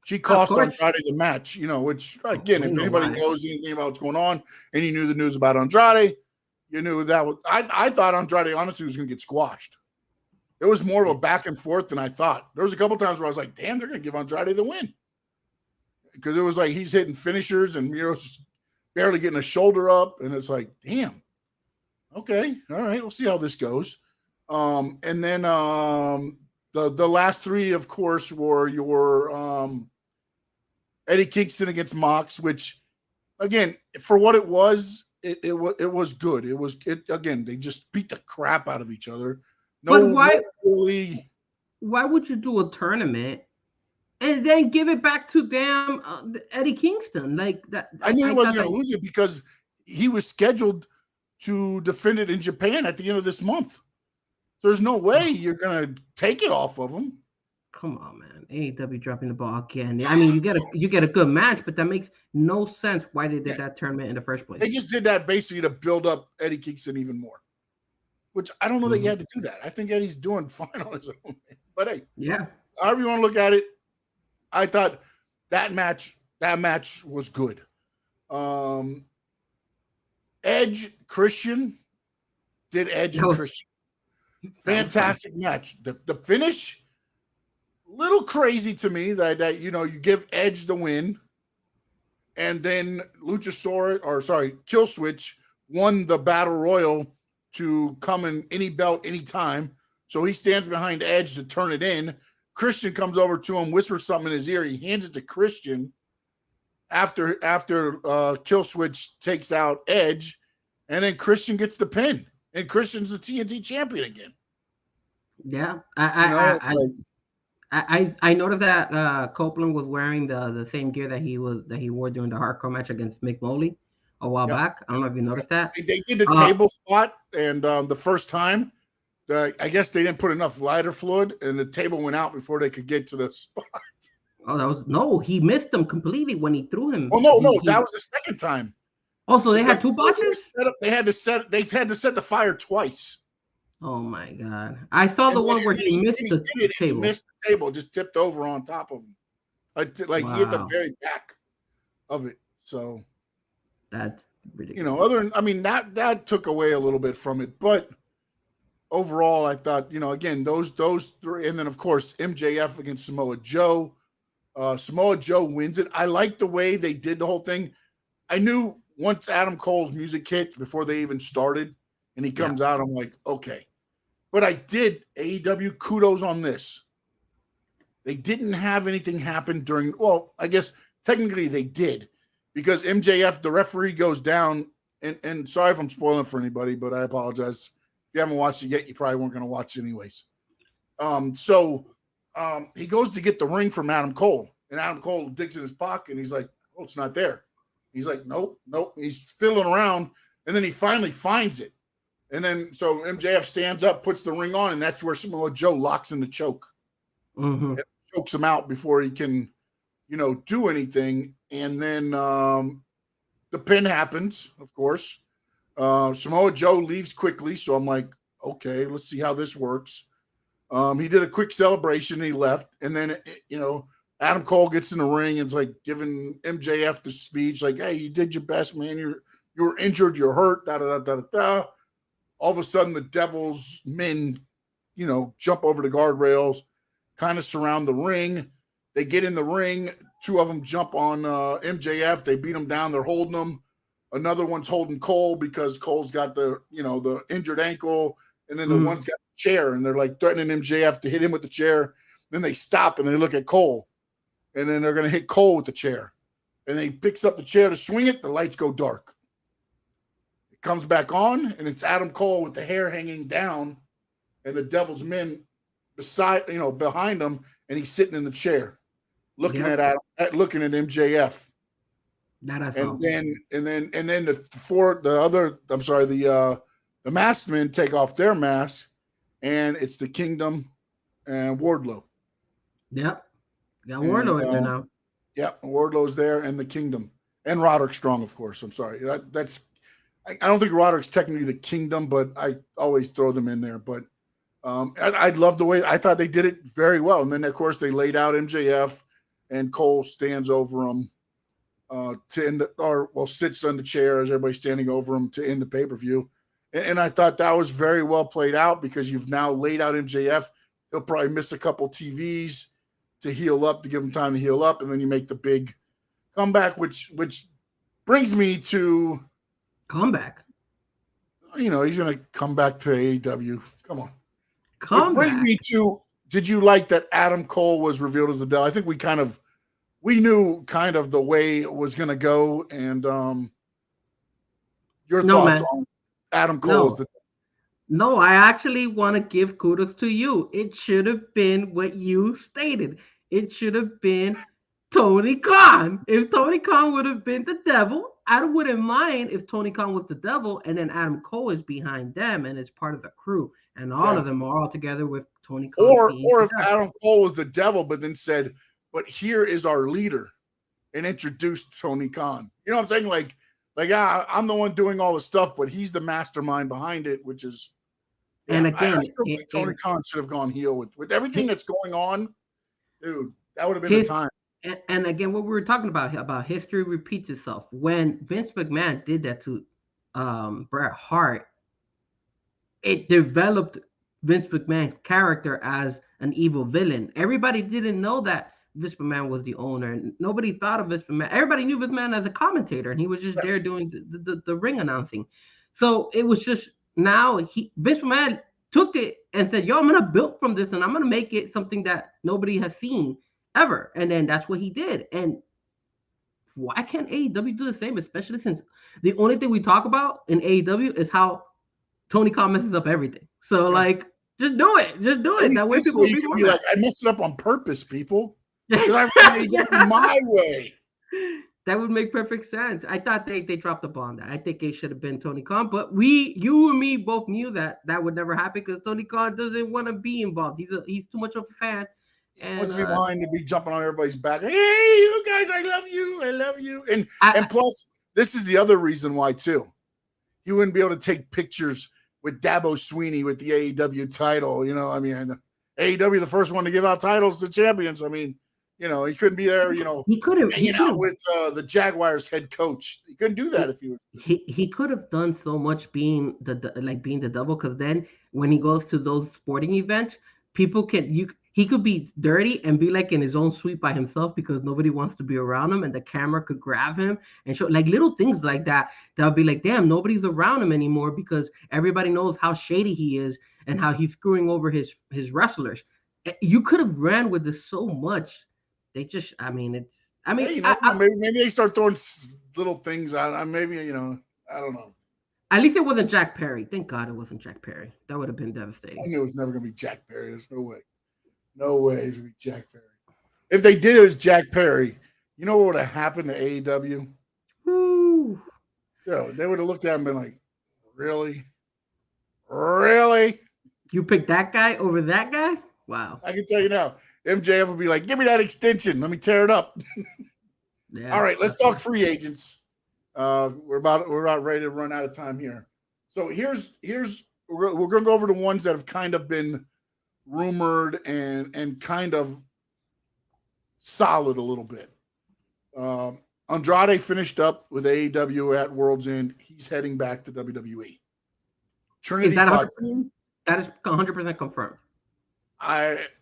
She cost Andrade the match, which, again, if anybody knows anything about what's going on and you knew the news about Andrade, you knew that was – I thought Andrade honestly was going to get squashed. It was more of a back and forth than I thought. There was a couple times where I was like, damn, they're going to give Andrade the win. Because it was like he's hitting finishers and Miro's barely getting a shoulder up. And it's like, damn. Okay. All right. We'll see how this goes. And then the last 3, of course, were your Eddie Kingston against Mox, which, again, for what it was, it was good. Again, they just beat the crap out of each other. But why would you do a tournament and then give it back to damn Eddie Kingston like that? I knew he wasn't going to lose it because he was scheduled to defend it in Japan at the end of this month. There's no way you're gonna take it off of him. Come on, man. AEW dropping the ball again. I mean, you get a good match, but that makes no sense why they did that tournament in the first place. They just did that basically to build up Eddie Kingston even more. Which I don't know that you had to do that. I think Eddie's doing fine on his own. But hey, yeah. However you want to look at it, I thought that match was good. Edge Christian did Edge and Christian. Fantastic match. The finish, little crazy to me that you give Edge the win, and then Kill Switch won the Battle Royal to come in any belt anytime. So he stands behind Edge to turn it in. Christian comes over to him, whispers something in his ear. He hands it to Christian after Kill Switch takes out Edge, and then Christian gets the pin. And Christian's the TNT champion again. Yeah. I noticed that Copeland was wearing the same gear that he wore during the hardcore match against Mick Foley a while back. I don't know if you noticed that. They did the table spot, and the first time, I guess they didn't put enough lighter fluid, and the table went out before they could get to the spot. Oh, he missed them completely when he threw him. Oh no, that was the second time. Also, they had two botches. They had to set the fire twice. Oh my god! I saw the one where he missed the table. He missed the table, just tipped over on top of him, like he hit the very back of it. So that's ridiculous. That took away a little bit from it, but overall, I thought again those three, and then of course MJF against Samoa Joe. Samoa Joe wins it. I like the way they did the whole thing. I knew once Adam Cole's music hit before they even started, and he comes out, I'm like, okay. But I did AEW kudos on this. They didn't have anything happen during. Well, I guess technically they did, because MJF, the referee, goes down. And sorry if I'm spoiling for anybody, but I apologize. If you haven't watched it yet, you probably weren't going to watch it anyways. He goes to get the ring from Adam Cole, and Adam Cole digs in his pocket, and he's like, "Oh, it's not there." He's like, "Nope." He's fiddling around, and then he finally finds it. And then so MJF stands up, puts the ring on, and that's where Samoa Joe locks in the choke. Mm-hmm. It chokes him out before he can, do anything. And then the pin happens, of course. Samoa Joe leaves quickly, so I'm like, okay, let's see how this works. He did a quick celebration, and he left, and then Adam Cole gets in the ring and is like giving MJF the speech, like, "Hey, you did your best, man. You were injured, you're hurt." Da da da da da. All of a sudden, the Devil's men, jump over the guardrails, kind of surround the ring. They get in the ring. Two of them jump on MJF. They beat him down. They're holding him. Another one's holding Cole because Cole's got the injured ankle. And then the one's got the chair, and they're like threatening MJF to hit him with the chair. Then they stop and they look at Cole, and then they're going to hit Cole with the chair. And he picks up the chair to swing it. The lights go dark. It comes back on, and it's Adam Cole with the hair hanging down, and the Devil's men behind him, and he's sitting in the chair, looking at MJF. The masked men take off their masks, and it's the Kingdom and Wardlow. Yep. Got Wardlow in there now. Yep, Wardlow's there, and the Kingdom. And Roderick Strong, of course. I'm sorry. I don't think Roderick's technically the Kingdom, but I always throw them in there. But I love the way I thought they did it very well. And then, of course, they laid out MJF, and Cole stands over him sits on the chair as everybody's standing over him to end the pay-per-view. And I thought that was very well played out, because you've now laid out MJF. He'll probably miss a couple TVs to heal up, to give him time to heal up, and then you make the big comeback, which brings me to comeback. He's going to come back to AEW. Come on. Which brings me to, did you like that Adam Cole was revealed as the Devil? I think we knew kind of the way it was going to go, and your thoughts on Adam Cole as the Devil. No, I actually want to give kudos to you. It should have been what you stated. It should have been Tony Khan. If Tony Khan would have been the devil, I wouldn't mind if Tony Khan was the devil and then Adam Cole is behind them and is part of the crew. And all of them are all together with Tony Khan. Or if Adam Cole was the devil, but then said, but here is our leader, and introduced Tony Khan. You know what I'm saying? Like I'm the one doing all the stuff, but he's the mastermind behind it, which is. Yeah, and again, I still think Tony Khan should have gone heel with everything that's going on, dude. That would have been the time. And again, what we were talking about history repeats itself. When Vince McMahon did that to Bret Hart, it developed Vince McMahon's character as an evil villain. Everybody didn't know that Vince McMahon was the owner. Nobody thought of Vince McMahon. Everybody knew Vince McMahon as a commentator, and he was just there doing the ring announcing. So it was just Vince McMahon took it and said, "Yo, I'm gonna build from this, and I'm gonna make it something that nobody has seen ever." And then that's what he did. And why can't AEW do the same? Especially since the only thing we talk about in AEW is how Tony Khan messes up everything. So just do it. Just do it. That way people will be like, I messed it up on purpose, people. Because I made it my way. That would make perfect sense. I thought they dropped the ball on that. I think it should have been Tony Khan, but you and me both knew that would never happen because Tony Khan doesn't want to be involved. He's too much of a fan. And wants to be behind to be jumping on everybody's back. Hey, you guys, I love you. And plus, this is the other reason why too. You wouldn't be able to take pictures with Dabo Sweeney with the AEW title. You know, I mean, AEW the first one to give out titles to champions. I mean, you know, he couldn't be there. You know, he could have hanging out with the Jaguars head coach. He couldn't do that if he was. He could have done so much being the double, because then when he goes to those sporting events, people he could be dirty and be like in his own suite by himself because nobody wants to be around him, and the camera could grab him and show like little things like that. That would be like, damn, nobody's around him anymore because everybody knows how shady he is and how he's screwing over his wrestlers. You could have ran with this so much. They just, maybe they start throwing little things out. Maybe, you know, I don't know. At least it wasn't Jack Perry. Thank God it wasn't Jack Perry. That would have been devastating. I knew it was never going to be Jack Perry. There's no way. No way it's going to be Jack Perry. If they did it was Jack Perry, you know what would have happened to AEW? Woo. So they would have looked at him and been like, really? Really? You picked that guy over that guy? Wow. I can tell you now. MJF would be like, give me that extension. Let me tear it up. Yeah, all right, let's talk free agents. We're about ready to run out of time here. So here's we're going to go over the ones that have kind of been rumored and kind of solid a little bit. Andrade finished up with AEW at World's End. He's heading back to WWE. Trinity is that 100%? That is 100% confirmed.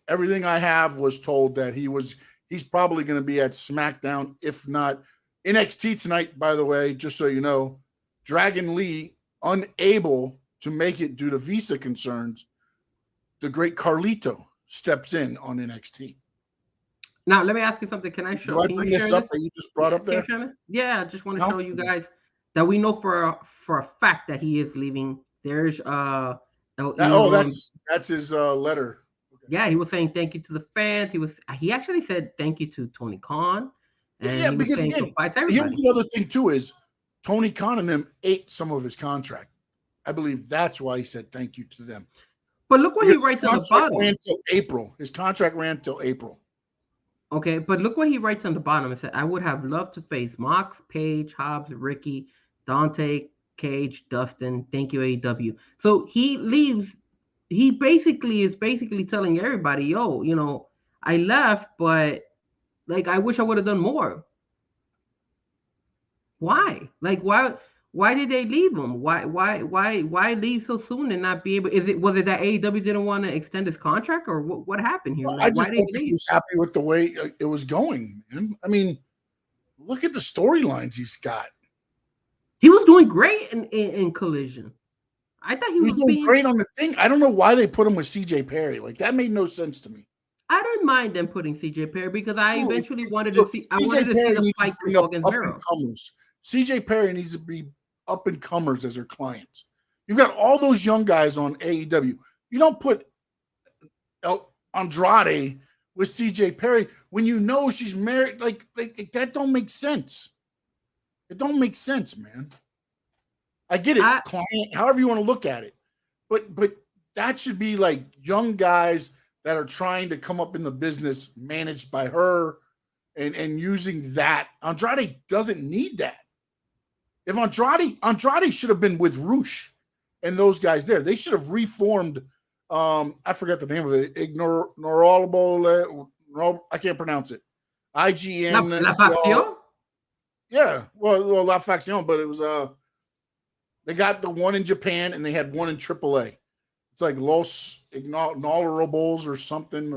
Everything I have was told that he's probably going to be at SmackDown, if not NXT tonight, by the way, just so you know. Dragon Lee unable to make it due to visa concerns. The great Carlito steps in on NXT. Now, let me ask you something. Can I show you this up that you just brought up there? Yeah, I just want to show you guys that we know for a fact that he is leaving. There's that's his letter. Yeah, he was saying thank you to the fans. He actually said thank you to Tony Khan. And yeah, because again, here's the other thing too is Tony Khan and them ate some of his contract. I believe that's why he said thank you to them. But look what he writes on the bottom. His contract ran till April. Okay, but look what he writes on the bottom. It said, I would have loved to face Mox, Paige, Hobbs, Ricky, Dante, Cage, Dustin. Thank you, AEW. So he leaves. He is basically telling everybody, yo, you know, I left, but like I wish I would have done more. Why? Like why did they leave him? Why leave so soon and not be able? Was it that AEW didn't want to extend his contract, or what happened here? Well, I just don't think he was happy with the way it was going, man. I mean, look at the storylines he's got. He was doing great in Collision. I thought he was doing great on the thing. I don't know why they put him with CJ Perry. Like that made no sense to me. I didn't mind them putting CJ Perry because I eventually wanted to see the fight against Miro. CJ Perry needs to be up and comers as their clients. You've got all those young guys on AEW. You don't put Andrade with CJ Perry when you know she's married. Like that don't make sense. It don't make sense, man. I get it, client, however you want to look at it. But that should be like young guys that are trying to come up in the business managed by her and using that. Andrade doesn't need that. If Andrade should have been with Roosh and those guys there. They should have reformed. I forgot the name of it. Ignorable. I can't pronounce it. IGN. La Faction? Yeah. Well, La Faction, but it was they got the one in Japan and they had one in AAA. It's like Los Ignolables or something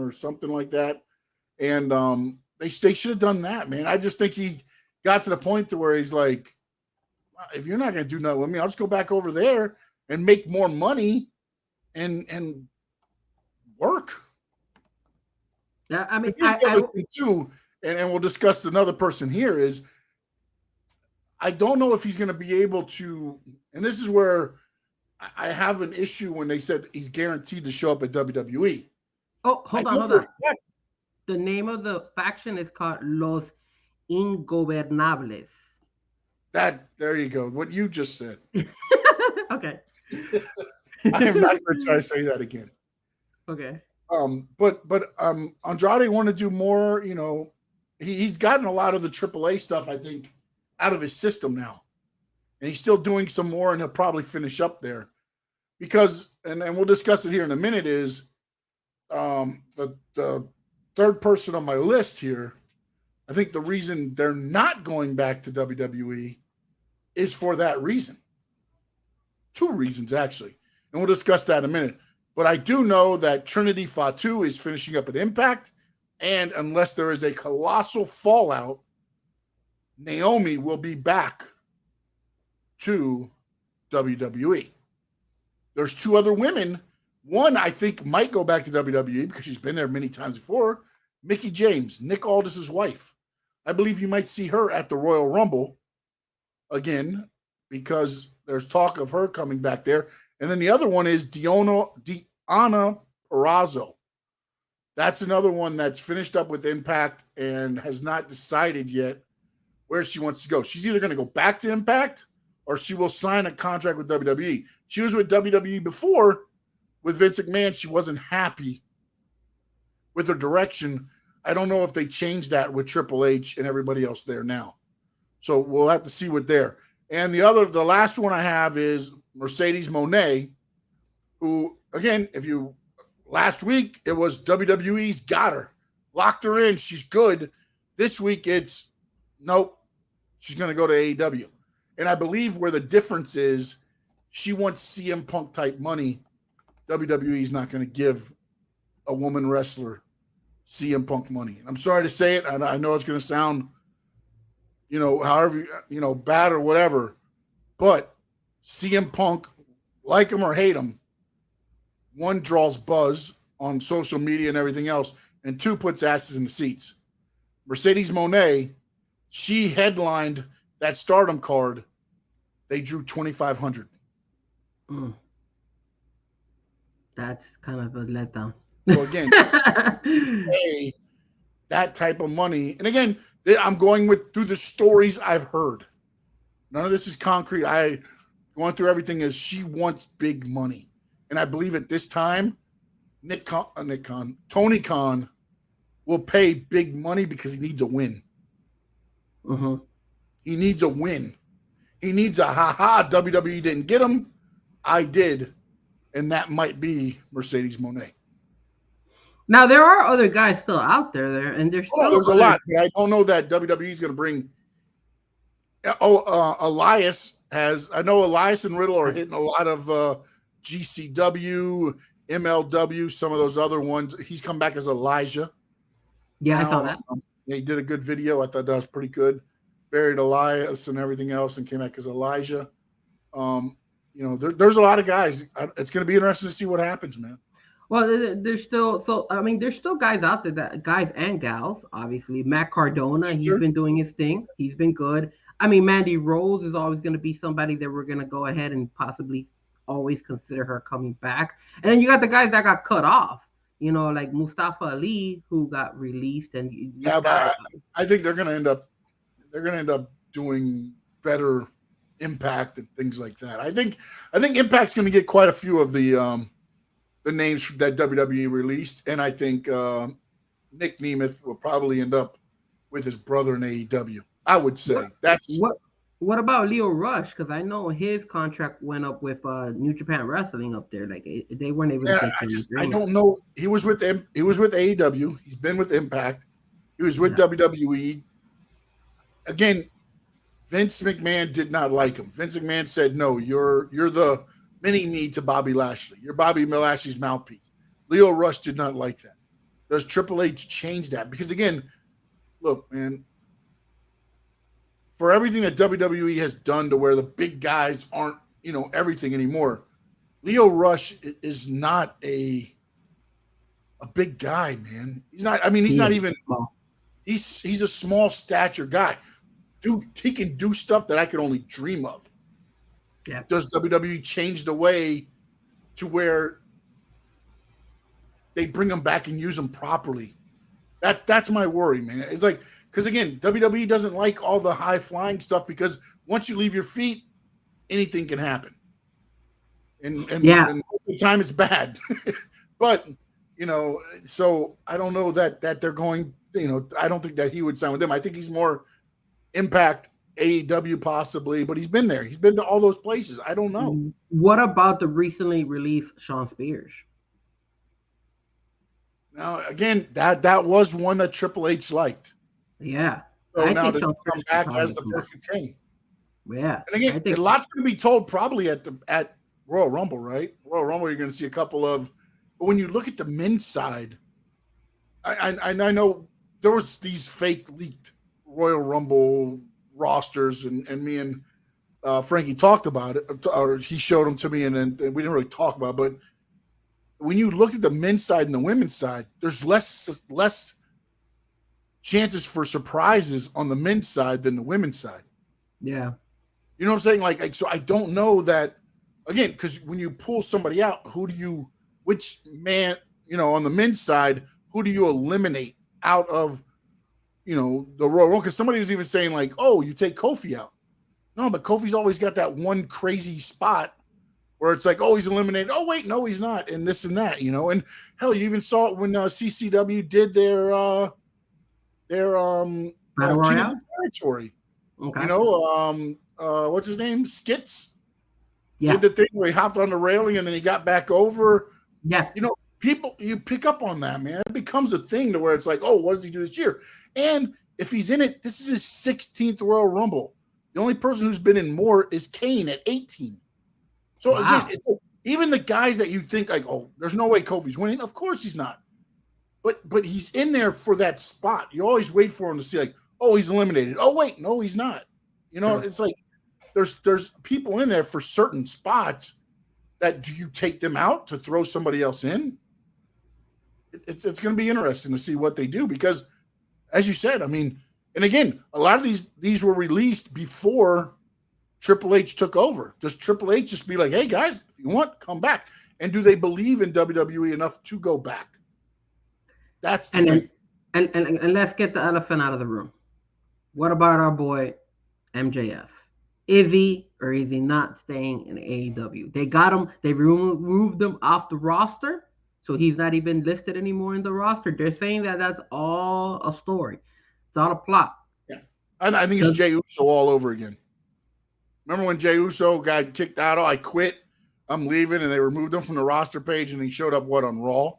like that. And they should have done that, man. I just think he got to the point to where he's like, if you're not going to do nothing with me, I'll just go back over there and make more money and work. Yeah, I mean, too, and we'll discuss another person here is I don't know if he's going to be able to, and this is where I have an issue when they said he's guaranteed to show up at WWE. Oh, hold on. The name of the faction is called Los Ingobernables. There you go. What you just said. Okay. I am not going to try to say that again. Okay. But Andrade want to do more. You know, he's gotten a lot of the AAA stuff, I think, out of his system now, and he's still doing some more, and he'll probably finish up there because, and we'll discuss it here in a minute. Is the third person on my list here? I think the reason they're not going back to WWE is for that reason. Two reasons, actually. And we'll discuss that in a minute. But I do know that Trinity Fatu is finishing up at Impact. And unless there is a colossal fallout, Naomi will be back to WWE. There's two other women. One, I think, might go back to WWE because she's been there many times before. Mickie James, Nick Aldis's wife. I believe you might see her at the Royal Rumble again because there's talk of her coming back there. And then the other one is Deonna Purrazzo. That's another one that's finished up with Impact and has not decided yet where she wants to go. She's either going to go back to Impact or she will sign a contract with WWE. She was with WWE before with Vince McMahon. She wasn't happy with her direction. I don't know if they changed that with Triple H and everybody else there now. So we'll have to see what there. And the last one I have is Mercedes Moné, who, again, last week it was WWE's got her, locked her in, she's good. This week it's nope, she's going to go to AEW. And I believe where the difference is, she wants CM Punk type money. WWE's not going to give a woman wrestler CM Punk money. I'm sorry to say it. I know it's going to sound, however, bad or whatever, but CM Punk, like him or hate him, one, draws buzz on social media and everything else, and two, puts asses in the seats. Mercedes Moné, she headlined that Stardom card. They drew 2,500. That's kind of a letdown. So again, pay that type of money. And again, I'm going through the stories I've heard. None of this is concrete. Going through everything is she wants big money. And I believe at this time, Tony Khan will pay big money because he needs a win. Mm-hmm. He needs a win. He needs a WWE didn't get him. I did. And that might be Mercedes Moné. Now, there are other guys still out there, and there's a lot. But I don't know that WWE is going to bring. Elias has. I know Elias and Riddle are hitting a lot of GCW, MLW, some of those other ones. He's come back as Elijah. Yeah, I saw that. He did a good video. I thought that was pretty good. Buried Elias and everything else and came back as Elijah. There's a lot of guys. It's going to be interesting to see what happens, man. Well, there's still guys out there, guys and gals, obviously. Matt Cardona, he's been doing his thing. He's been good. I mean, Mandy Rose is always going to be somebody that we're going to go ahead and possibly always consider her coming back. And then you got the guys that got cut off. you know, like Mustafa Ali, who got released, and Yeah, but I think they're going to end up doing better Impact and things like that. I think Impact's going to get quite a few of the names that WWE released, and I think Nick Nemeth will probably end up with his brother in AEW. I would say that's What about Leo Rush? Because I know his contract went up with New Japan Wrestling up there. Like they weren't able to get to an I agreement. don't know. He was with AEW. He's been with Impact. He was with WWE. Again, Vince McMahon did not like him. Vince McMahon said, "No, you're the mini-me to Bobby Lashley. You're Bobby Lashley's mouthpiece." Leo Rush did not like that. Does Triple H change that? Because again, look, man, for everything that WWE has done to where the big guys aren't, everything anymore, Leo Rush is not a big guy, man. He's not. I mean, he's not even. He's a small stature guy. Dude, he can do stuff that I could only dream of. Yeah. Does WWE change the way to where they bring him back and use him properly? That's my worry, man. It's like, because again, WWE doesn't like all the high flying stuff, because once you leave your feet, anything can happen. And most of the time it's bad. But, so I don't know that they're going, I don't think that he would sign with them. I think he's more Impact, AEW possibly, but he's been there. He's been to all those places. I don't know. What about the recently released Sean Spears? Now, again, that was one that Triple H liked. Yeah. So now does he come back as the perfect 10? Yeah. And again, a lot's going to be told probably at Royal Rumble, right? Royal Rumble, you're going to see a couple of. But when you look at the men's side, I know there was these fake leaked Royal Rumble rosters, and me and Frankie talked about it, or he showed them to me, and we didn't really talk about it. But when you looked at the men's side and the women's side, there's less chances for surprises on the men's side than the women's side. Yeah. You know what I'm saying? Like so I don't know that, again, because when you pull somebody out, which man, on the men's side, who do you eliminate out of, the Royal Rumble? Because somebody was even saying like, oh, you take Kofi out. No, but Kofi's always got that one crazy spot where it's like, oh, he's eliminated. Oh, wait, no, he's not. And this and that, And hell, you even saw it when CCW did their Battle Royale territory. Okay. What's his name? Skits. Yeah. Did the thing where he hopped on the railing and then he got back over. Yeah. People, you pick up on that, man. It becomes a thing to where it's like, oh, what does he do this year? And if he's in it, this is his 16th Royal Rumble. The only person who's been in more is Kane at 18. So again, it's even the guys that you think like, oh, there's no way Kofi's winning. Of course he's not. But he's in there for that spot. You always wait for him to see like, oh, he's eliminated. Oh, wait, no, he's not. Sure. It's like there's people in there for certain spots that do you take them out to throw somebody else in? It's going to be interesting to see what they do, because as you said, I mean, and again, a lot of these were released before Triple H took over. Does Triple H just be like, hey guys, if you want, come back? And do they believe in WWE enough to go back? That's the thing. And let's get the elephant out of the room. What about our boy MJF? Is he or is he not staying in AEW? They got him. They removed him off the roster, so he's not even listed anymore in the roster. They're saying that that's all a story. It's all a plot. Yeah, I think it's Jey Uso all over again. Remember when Jey Uso got kicked out? Oh, I quit. I'm leaving, and they removed him from the roster page, and he showed up on Raw?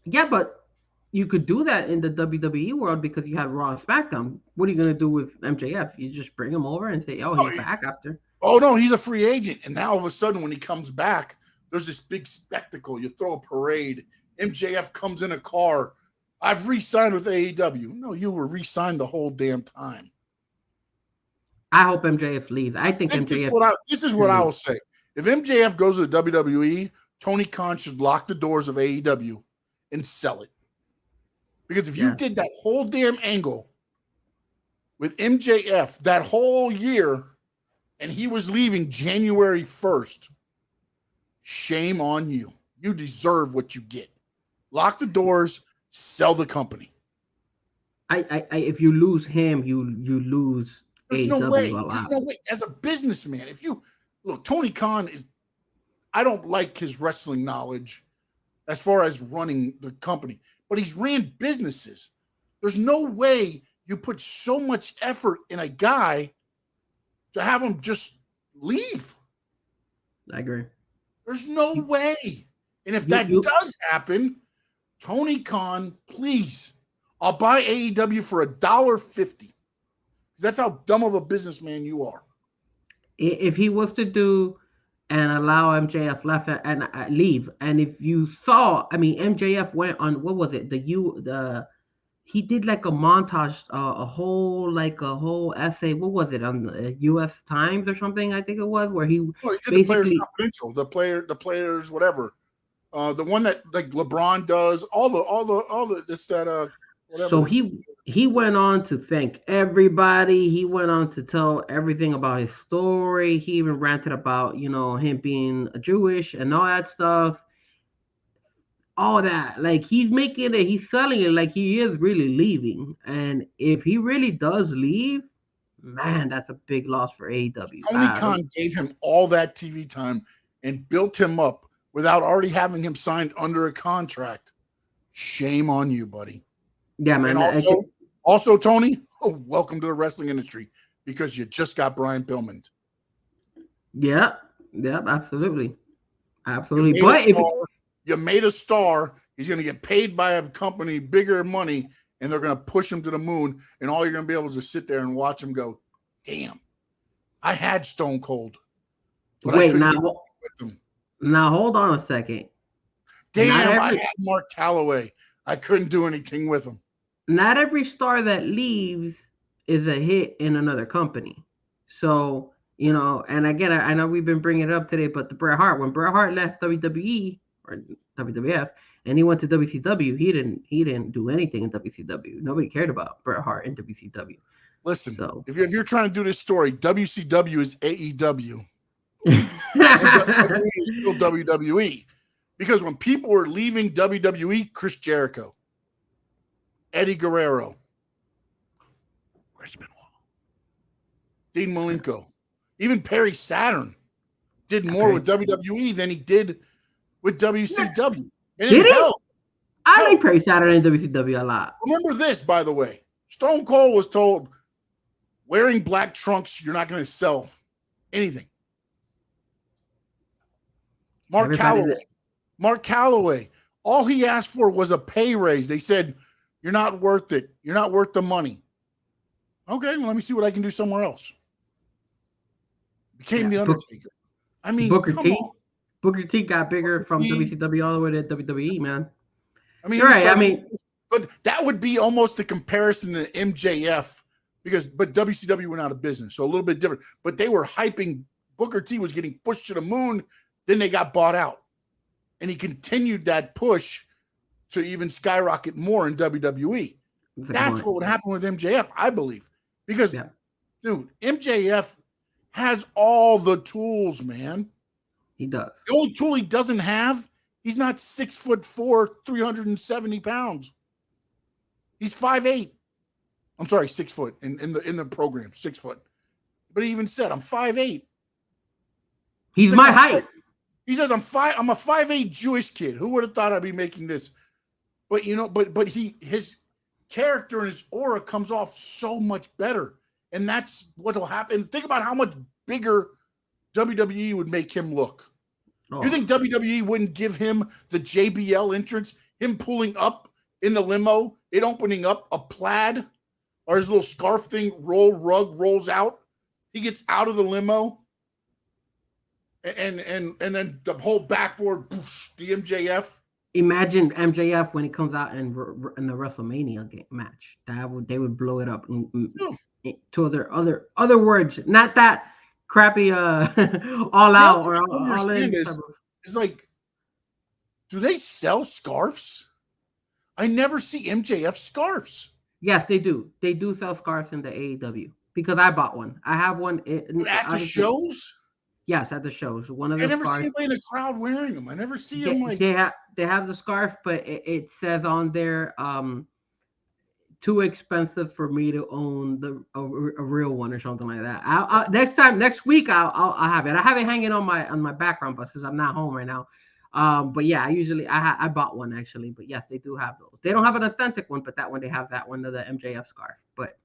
Yeah, but you could do that in the WWE world because you have Raw and SmackDown. What are you going to do with MJF? You just bring him over and say, oh, he's back after. Oh, no, he's a free agent. And now all of a sudden when he comes back, there's this big spectacle. You throw a parade. MJF comes in a car. I've re-signed with AEW. No, you were re-signed the whole damn time. I hope MJF leaves. I think this MJF. This is what I will say. If MJF goes to the WWE, Tony Khan should lock the doors of AEW and sell it. Because if you did that whole damn angle with MJF that whole year and he was leaving January 1st, shame on you. You deserve what you get. lock the doors, sell the company. If you lose him, you lose There's AEW no way. a lot. There's no way. As a businessman, if you look, Tony Khan is. I don't like his wrestling knowledge as far as running the company, but he's ran businesses. There's no way you put so much effort in a guy to have him just leave. I agree. There's no way. And if that does happen, Tony Khan, please, I'll buy AEW for $1.50. That's how dumb of a businessman you are. If he was to do and allow MJF left and leave, and if you saw, I mean, MJF went on, what was it? He did like a montage, a whole essay. What was it, on the U.S. Times or something? I think it was, where he did basically the Players Confidential, the players, whatever. The one that like LeBron does, all the it's that whatever. So he went on to thank everybody. He went on to tell everything about his story. He even ranted about, him being Jewish and all that stuff. All that, like, he's making it, he's selling it like he is really leaving. And if he really does leave, man, that's a big loss for AEW. Tony Khan gave him all that TV time and built him up without already having him signed under a contract. Shame on you, buddy. Yeah, man. And also, Tony, welcome to the wrestling industry, because you just got Brian Pillman. Yeah, absolutely. But you made a star, he's going to get paid by a company bigger money, and they're going to push him to the moon, and all you're going to be able to sit there and watch him go, damn, I had Stone Cold. But wait, now hold on a second. Damn, I had Mark Calloway. I couldn't do anything with him. Not every star that leaves is a hit in another company. So, and again, I know we've been bringing it up today, but when Bret Hart left WWE or WWF and he went to WCW, he didn't do anything in WCW. Nobody cared about Bret Hart in WCW. Listen, if you're trying to do this story, WCW is AEW. And WWE is still WWE. Because when people were leaving WWE, Chris Jericho, Eddie Guerrero, where's Benoit? Dean Malenko, even Perry Saturn did more with WWE than he did with WCW. And did he? I like Perry Saturn in WCW a lot. Remember this, by the way. Stone Cold was told, wearing black trunks, you're not going to sell anything. Mark Calloway, all he asked for was a pay raise. They said, you're not worth it. You're not worth the money. Okay, well, let me see what I can do somewhere else. Became the Undertaker. I mean, Booker T got bigger from WCW all the way to WWE, man. I mean, you're right. But that would be almost the comparison to MJF, but WCW went out of business, so a little bit different. But they were hyping. Booker T was getting pushed to the moon. Then they got bought out, and he continued that push to even skyrocket more in WWE. That's what would happen with MJF, I believe, because dude, MJF has all the tools, man. He does. The only tool he doesn't have, he's not 6'4", 370 pounds. He's 5'8". I'm sorry, 6 foot in the program, 6 foot. But he even said, I'm 5'8". He's my height. He says, I'm a 5'8" Jewish kid. Who would have thought I'd be making this? But but his character and his aura comes off so much better. And that's what will happen. Think about how much bigger WWE would make him look. You think WWE wouldn't give him the JBL entrance, him pulling up in the limo, it opening up a plaid, or his little scarf thing rug rolls out. He gets out of the limo, and then the whole backboard, boosh, the MJF. Imagine MJF when he comes out in the WrestleMania match. They would blow it up to other words, not that crappy all out or all in. It's like, do they sell scarves? I never see MJF scarves. Yes, they do. They do sell scarves in the AEW because I bought one. I have one at the shows. Yes, at the shows. One of I the never see anybody in the crowd wearing them. I never see them the scarf, but it says on there too expensive for me to own a real one or something like that. Next week I'll have it. I have it hanging on my background, but since I'm not home right now. But yeah, I bought one actually. But yes, they do have those. They don't have an authentic one, but that one they have that one of the MJF scarf. But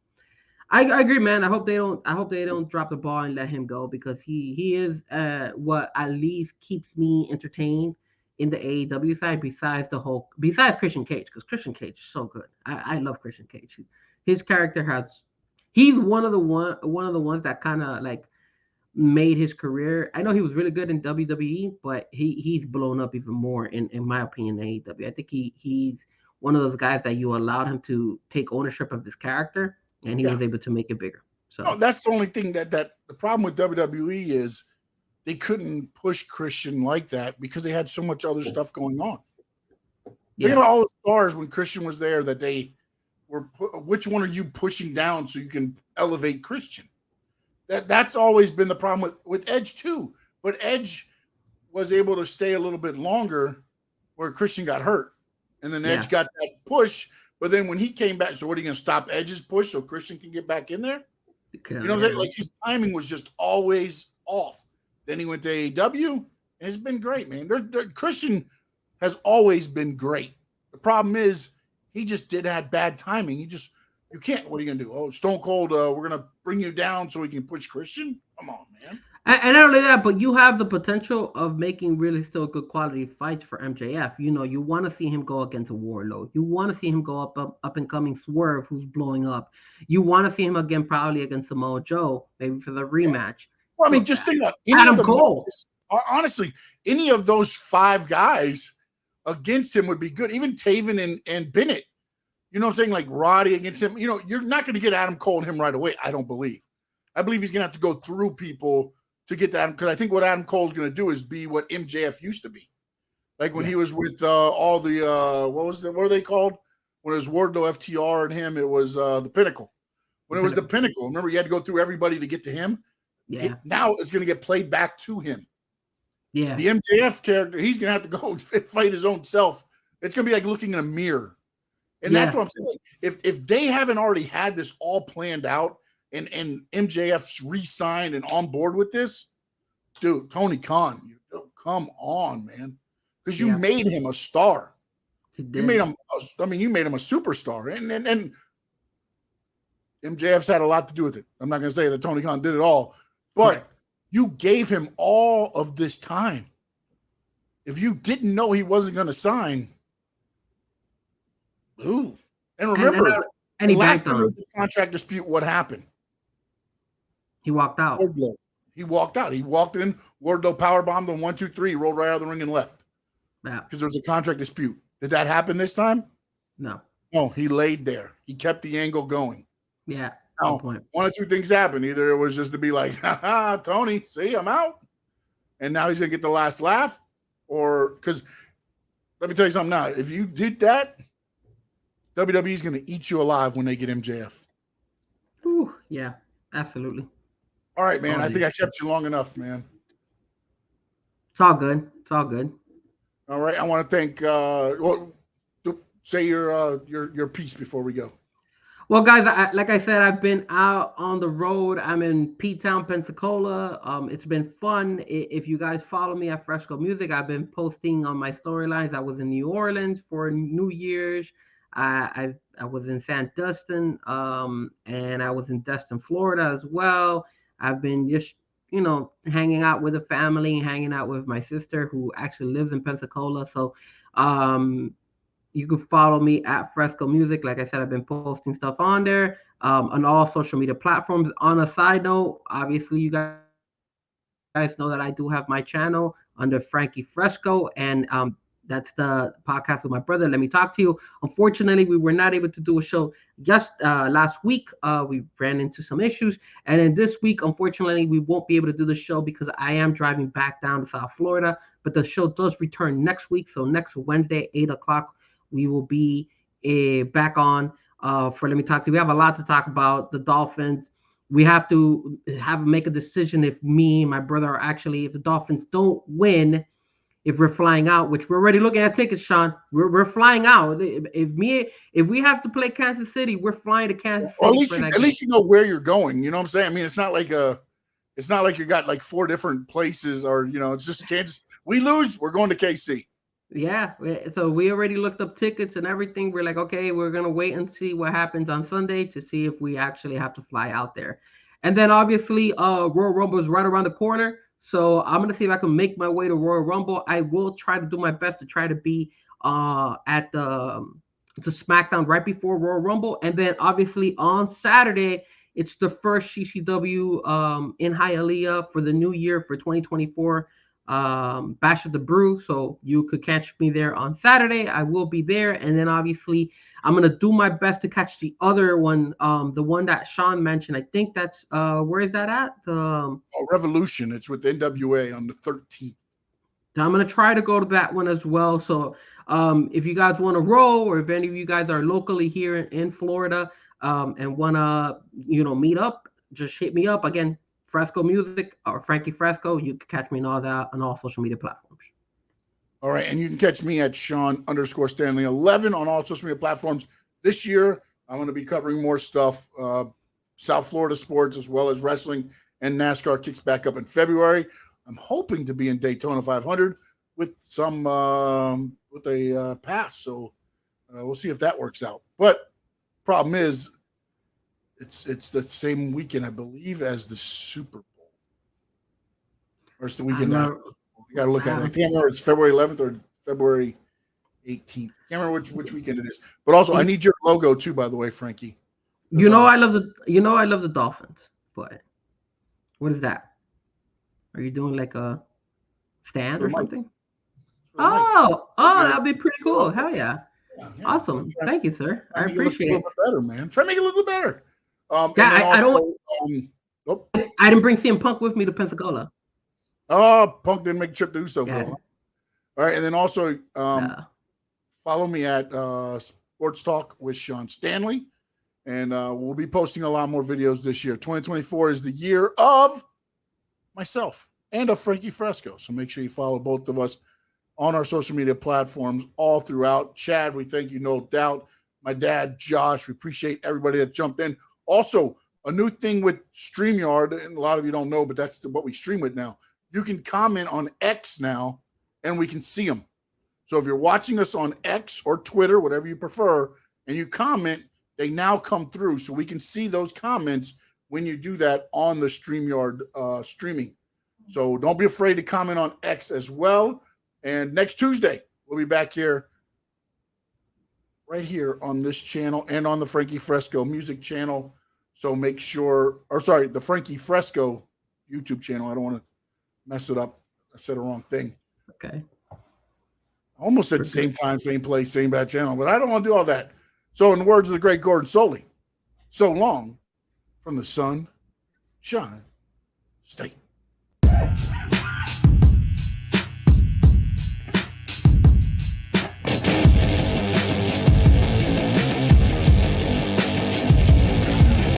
I agree, man. I hope they don't drop the ball and let him go, because he is what at least keeps me entertained in the AEW side, besides Christian Cage, because Christian Cage is so good. I love Christian Cage. His character he's one of the ones that kind of like made his career. I know he was really good in WWE, but he's blown up even more in my opinion in AEW. I think he's one of those guys that you allowed him to take ownership of his character, and he was able to make it bigger. So that's the only thing that the problem with WWE is they couldn't push Christian like that because they had so much other stuff going on. Think about all the stars when Christian was there that they were. Which one are you pushing down so you can elevate Christian? That's always been the problem with Edge too. But Edge was able to stay a little bit longer where Christian got hurt, and then Edge got that push. But then when he came back, so what are you going to stop Edge's push so Christian can get back in there? You know what I'm saying? Like his timing was just always off. Then he went to AEW, and it's been great, man. Christian has always been great. The problem is he just had bad timing. You can't. What are you gonna do? Oh, Stone Cold, we're gonna bring you down so we can push Christian. Come on, man. And not only that, but you have the potential of making really still good quality fights for MJF. You know, you want to see him go against a Warlord. You want to see him go up and coming Swerve, who's blowing up. You want to see him again, probably against Samoa Joe, maybe for the rematch. Well, I mean, just think about Adam Cole. Honestly, any of those 5 guys against him would be good. Even Taven and Bennett. You know what I'm saying? Like Roddy against him. You know, you're not going to get Adam Cole and him right away, I don't believe. I believe he's going to have to go through people to get that, because I think what Adam Cole's going to do is be what MJF used to be. Like when he was with all the what were they called? When it was Wardlow, FTR, and him, it was the Pinnacle. When it was the Pinnacle, remember you had to go through everybody to get to him? Yeah. Now it's going to get played back to him. Yeah. The MJF character, he's going to have to go fight his own self. It's going to be like looking in a mirror. And that's what I'm saying. Like, if they haven't already had this all planned out and MJF's re-signed and on board with this, dude, Tony Khan, come on, man. Because you made him a star. You made him a superstar. And MJF's had a lot to do with it. I'm not going to say that Tony Khan did it all, but you gave him all of this time. If you didn't know he wasn't going to sign, ooh. And remember, and he last backed time on there him. was a contract dispute, what happened? He walked out. Wardlow. He walked out. He walked in, Wardlow powerbombed him 1, 2, 3, rolled right out of the ring and left. Yeah. Because there was a contract dispute. Did that happen this time? No. No, he laid there. He kept the angle going. Yeah. Now, one of 2 things happened. Either it was just to be like, ha, Tony, see, I'm out. And now he's going to get the last laugh. Or, because let me tell you something now. If you did that, WWE is going to eat you alive when they get MJF. Ooh, yeah, absolutely. All right, man. I think I kept you long enough, man. It's all good. It's all good. All right. I want to thank. Say your piece before we go. Well, guys, like I said, I've been out on the road. I'm in P-Town, Pensacola. It's been fun. If you guys follow me at Frezko Music, I've been posting on my storylines. I was in New Orleans for New Year's. I was in San Dustin, and I was in Destin, Florida as well. I've been just, hanging out with the family, hanging out with my sister who actually lives in Pensacola. So, you can follow me at Frezko Music. Like I said, I've been posting stuff on there, on all social media platforms. On a side note, obviously, you guys know that I do have my channel under Frankie Frezko, and that's the podcast with my brother. Let me talk to you. Unfortunately, we were not able to do a show just last week. We ran into some issues. And then this week, unfortunately, we won't be able to do the show because I am driving back down to South Florida. But the show does return next week. So next Wednesday, 8 o'clock, we will be back on for Let Me Talk to You. We have a lot to talk about. The Dolphins. We have to make a decision if me and my brother are actually, if the Dolphins don't win, if we're flying out, which we're already looking at tickets, Sean. We're flying out. If we have to play Kansas City, we're flying to Kansas City. Well, at least you know where you're going. You know what I'm saying? I mean, it's not like you got like 4 different places, or it's just Kansas. We lose, we're going to KC. Yeah, so we already looked up tickets and everything. We're like, okay, we're gonna wait and see what happens on Sunday to see if we actually have to fly out there. And then obviously, Royal Rumble is right around the corner. So I'm gonna see if I can make my way to Royal Rumble. I will try to do my best to try to be at the to SmackDown right before Royal Rumble, and then obviously on Saturday it's the first CCW in Hialeah for the new year for 2024 Bash of the Brew. So you could catch me there on Saturday. I will be there, and then obviously I'm gonna do my best to catch the other one, the one that Sean mentioned. I think that's where is that at? Revolution. It's with NWA on the 13th. I'm gonna try to go to that one as well. So if you guys want to roll, or if any of you guys are locally here in Florida and wanna meet up, just hit me up again. Frezko Music or Frankie Frezko. You can catch me on all that on all social media platforms. All right, and you can catch me at Sean_Stanley11 on all social media platforms. This year, I'm going to be covering more stuff, South Florida sports, as well as wrestling, and NASCAR kicks back up in February. I'm hoping to be in Daytona 500 with some with a pass, so we'll see if that works out. But problem is, it's the same weekend, I believe, as the Super Bowl, or it's the weekend after. You got to look at it. I can't remember. It's February 11th or February 18th. I can't remember which weekend it is. But also, I need your logo too, by the way, Frankie. I love the Dolphins. But what is that? Are you doing like a stand or something? Oh, that'd be pretty cool. Hell yeah. Awesome. Thank you, sir. I appreciate it. A little bit better, man. Try to make it a little bit better. I didn't bring CM Punk with me to Pensacola. Oh, Punk didn't make the trip to Usoville. All right, and then also follow me at Sports Talk with Sean Stanley, and we'll be posting a lot more videos this year. 2024 is the year of myself and of Frankie Frezko, so make sure you follow both of us on our social media platforms all throughout. Chad, we thank you, no doubt. My dad, Josh, we appreciate everybody that jumped in. Also, a new thing with StreamYard, and a lot of you don't know, but that's what we stream with now. You can comment on X now, and we can see them. So if you're watching us on X or Twitter, whatever you prefer, and you comment, they now come through. So we can see those comments when you do that on the StreamYard streaming. So don't be afraid to comment on X as well. And next Tuesday, we'll be back here, right here on this channel and on the Frankie Frezko music channel. So make sure, the Frankie Frezko YouTube channel. I don't want to mess it up. I said the wrong thing. Okay. I almost said same time, same place, same bad channel, but I don't want to do all that. So in the words of the great Gordon Soley, so long from the sun, shine, state.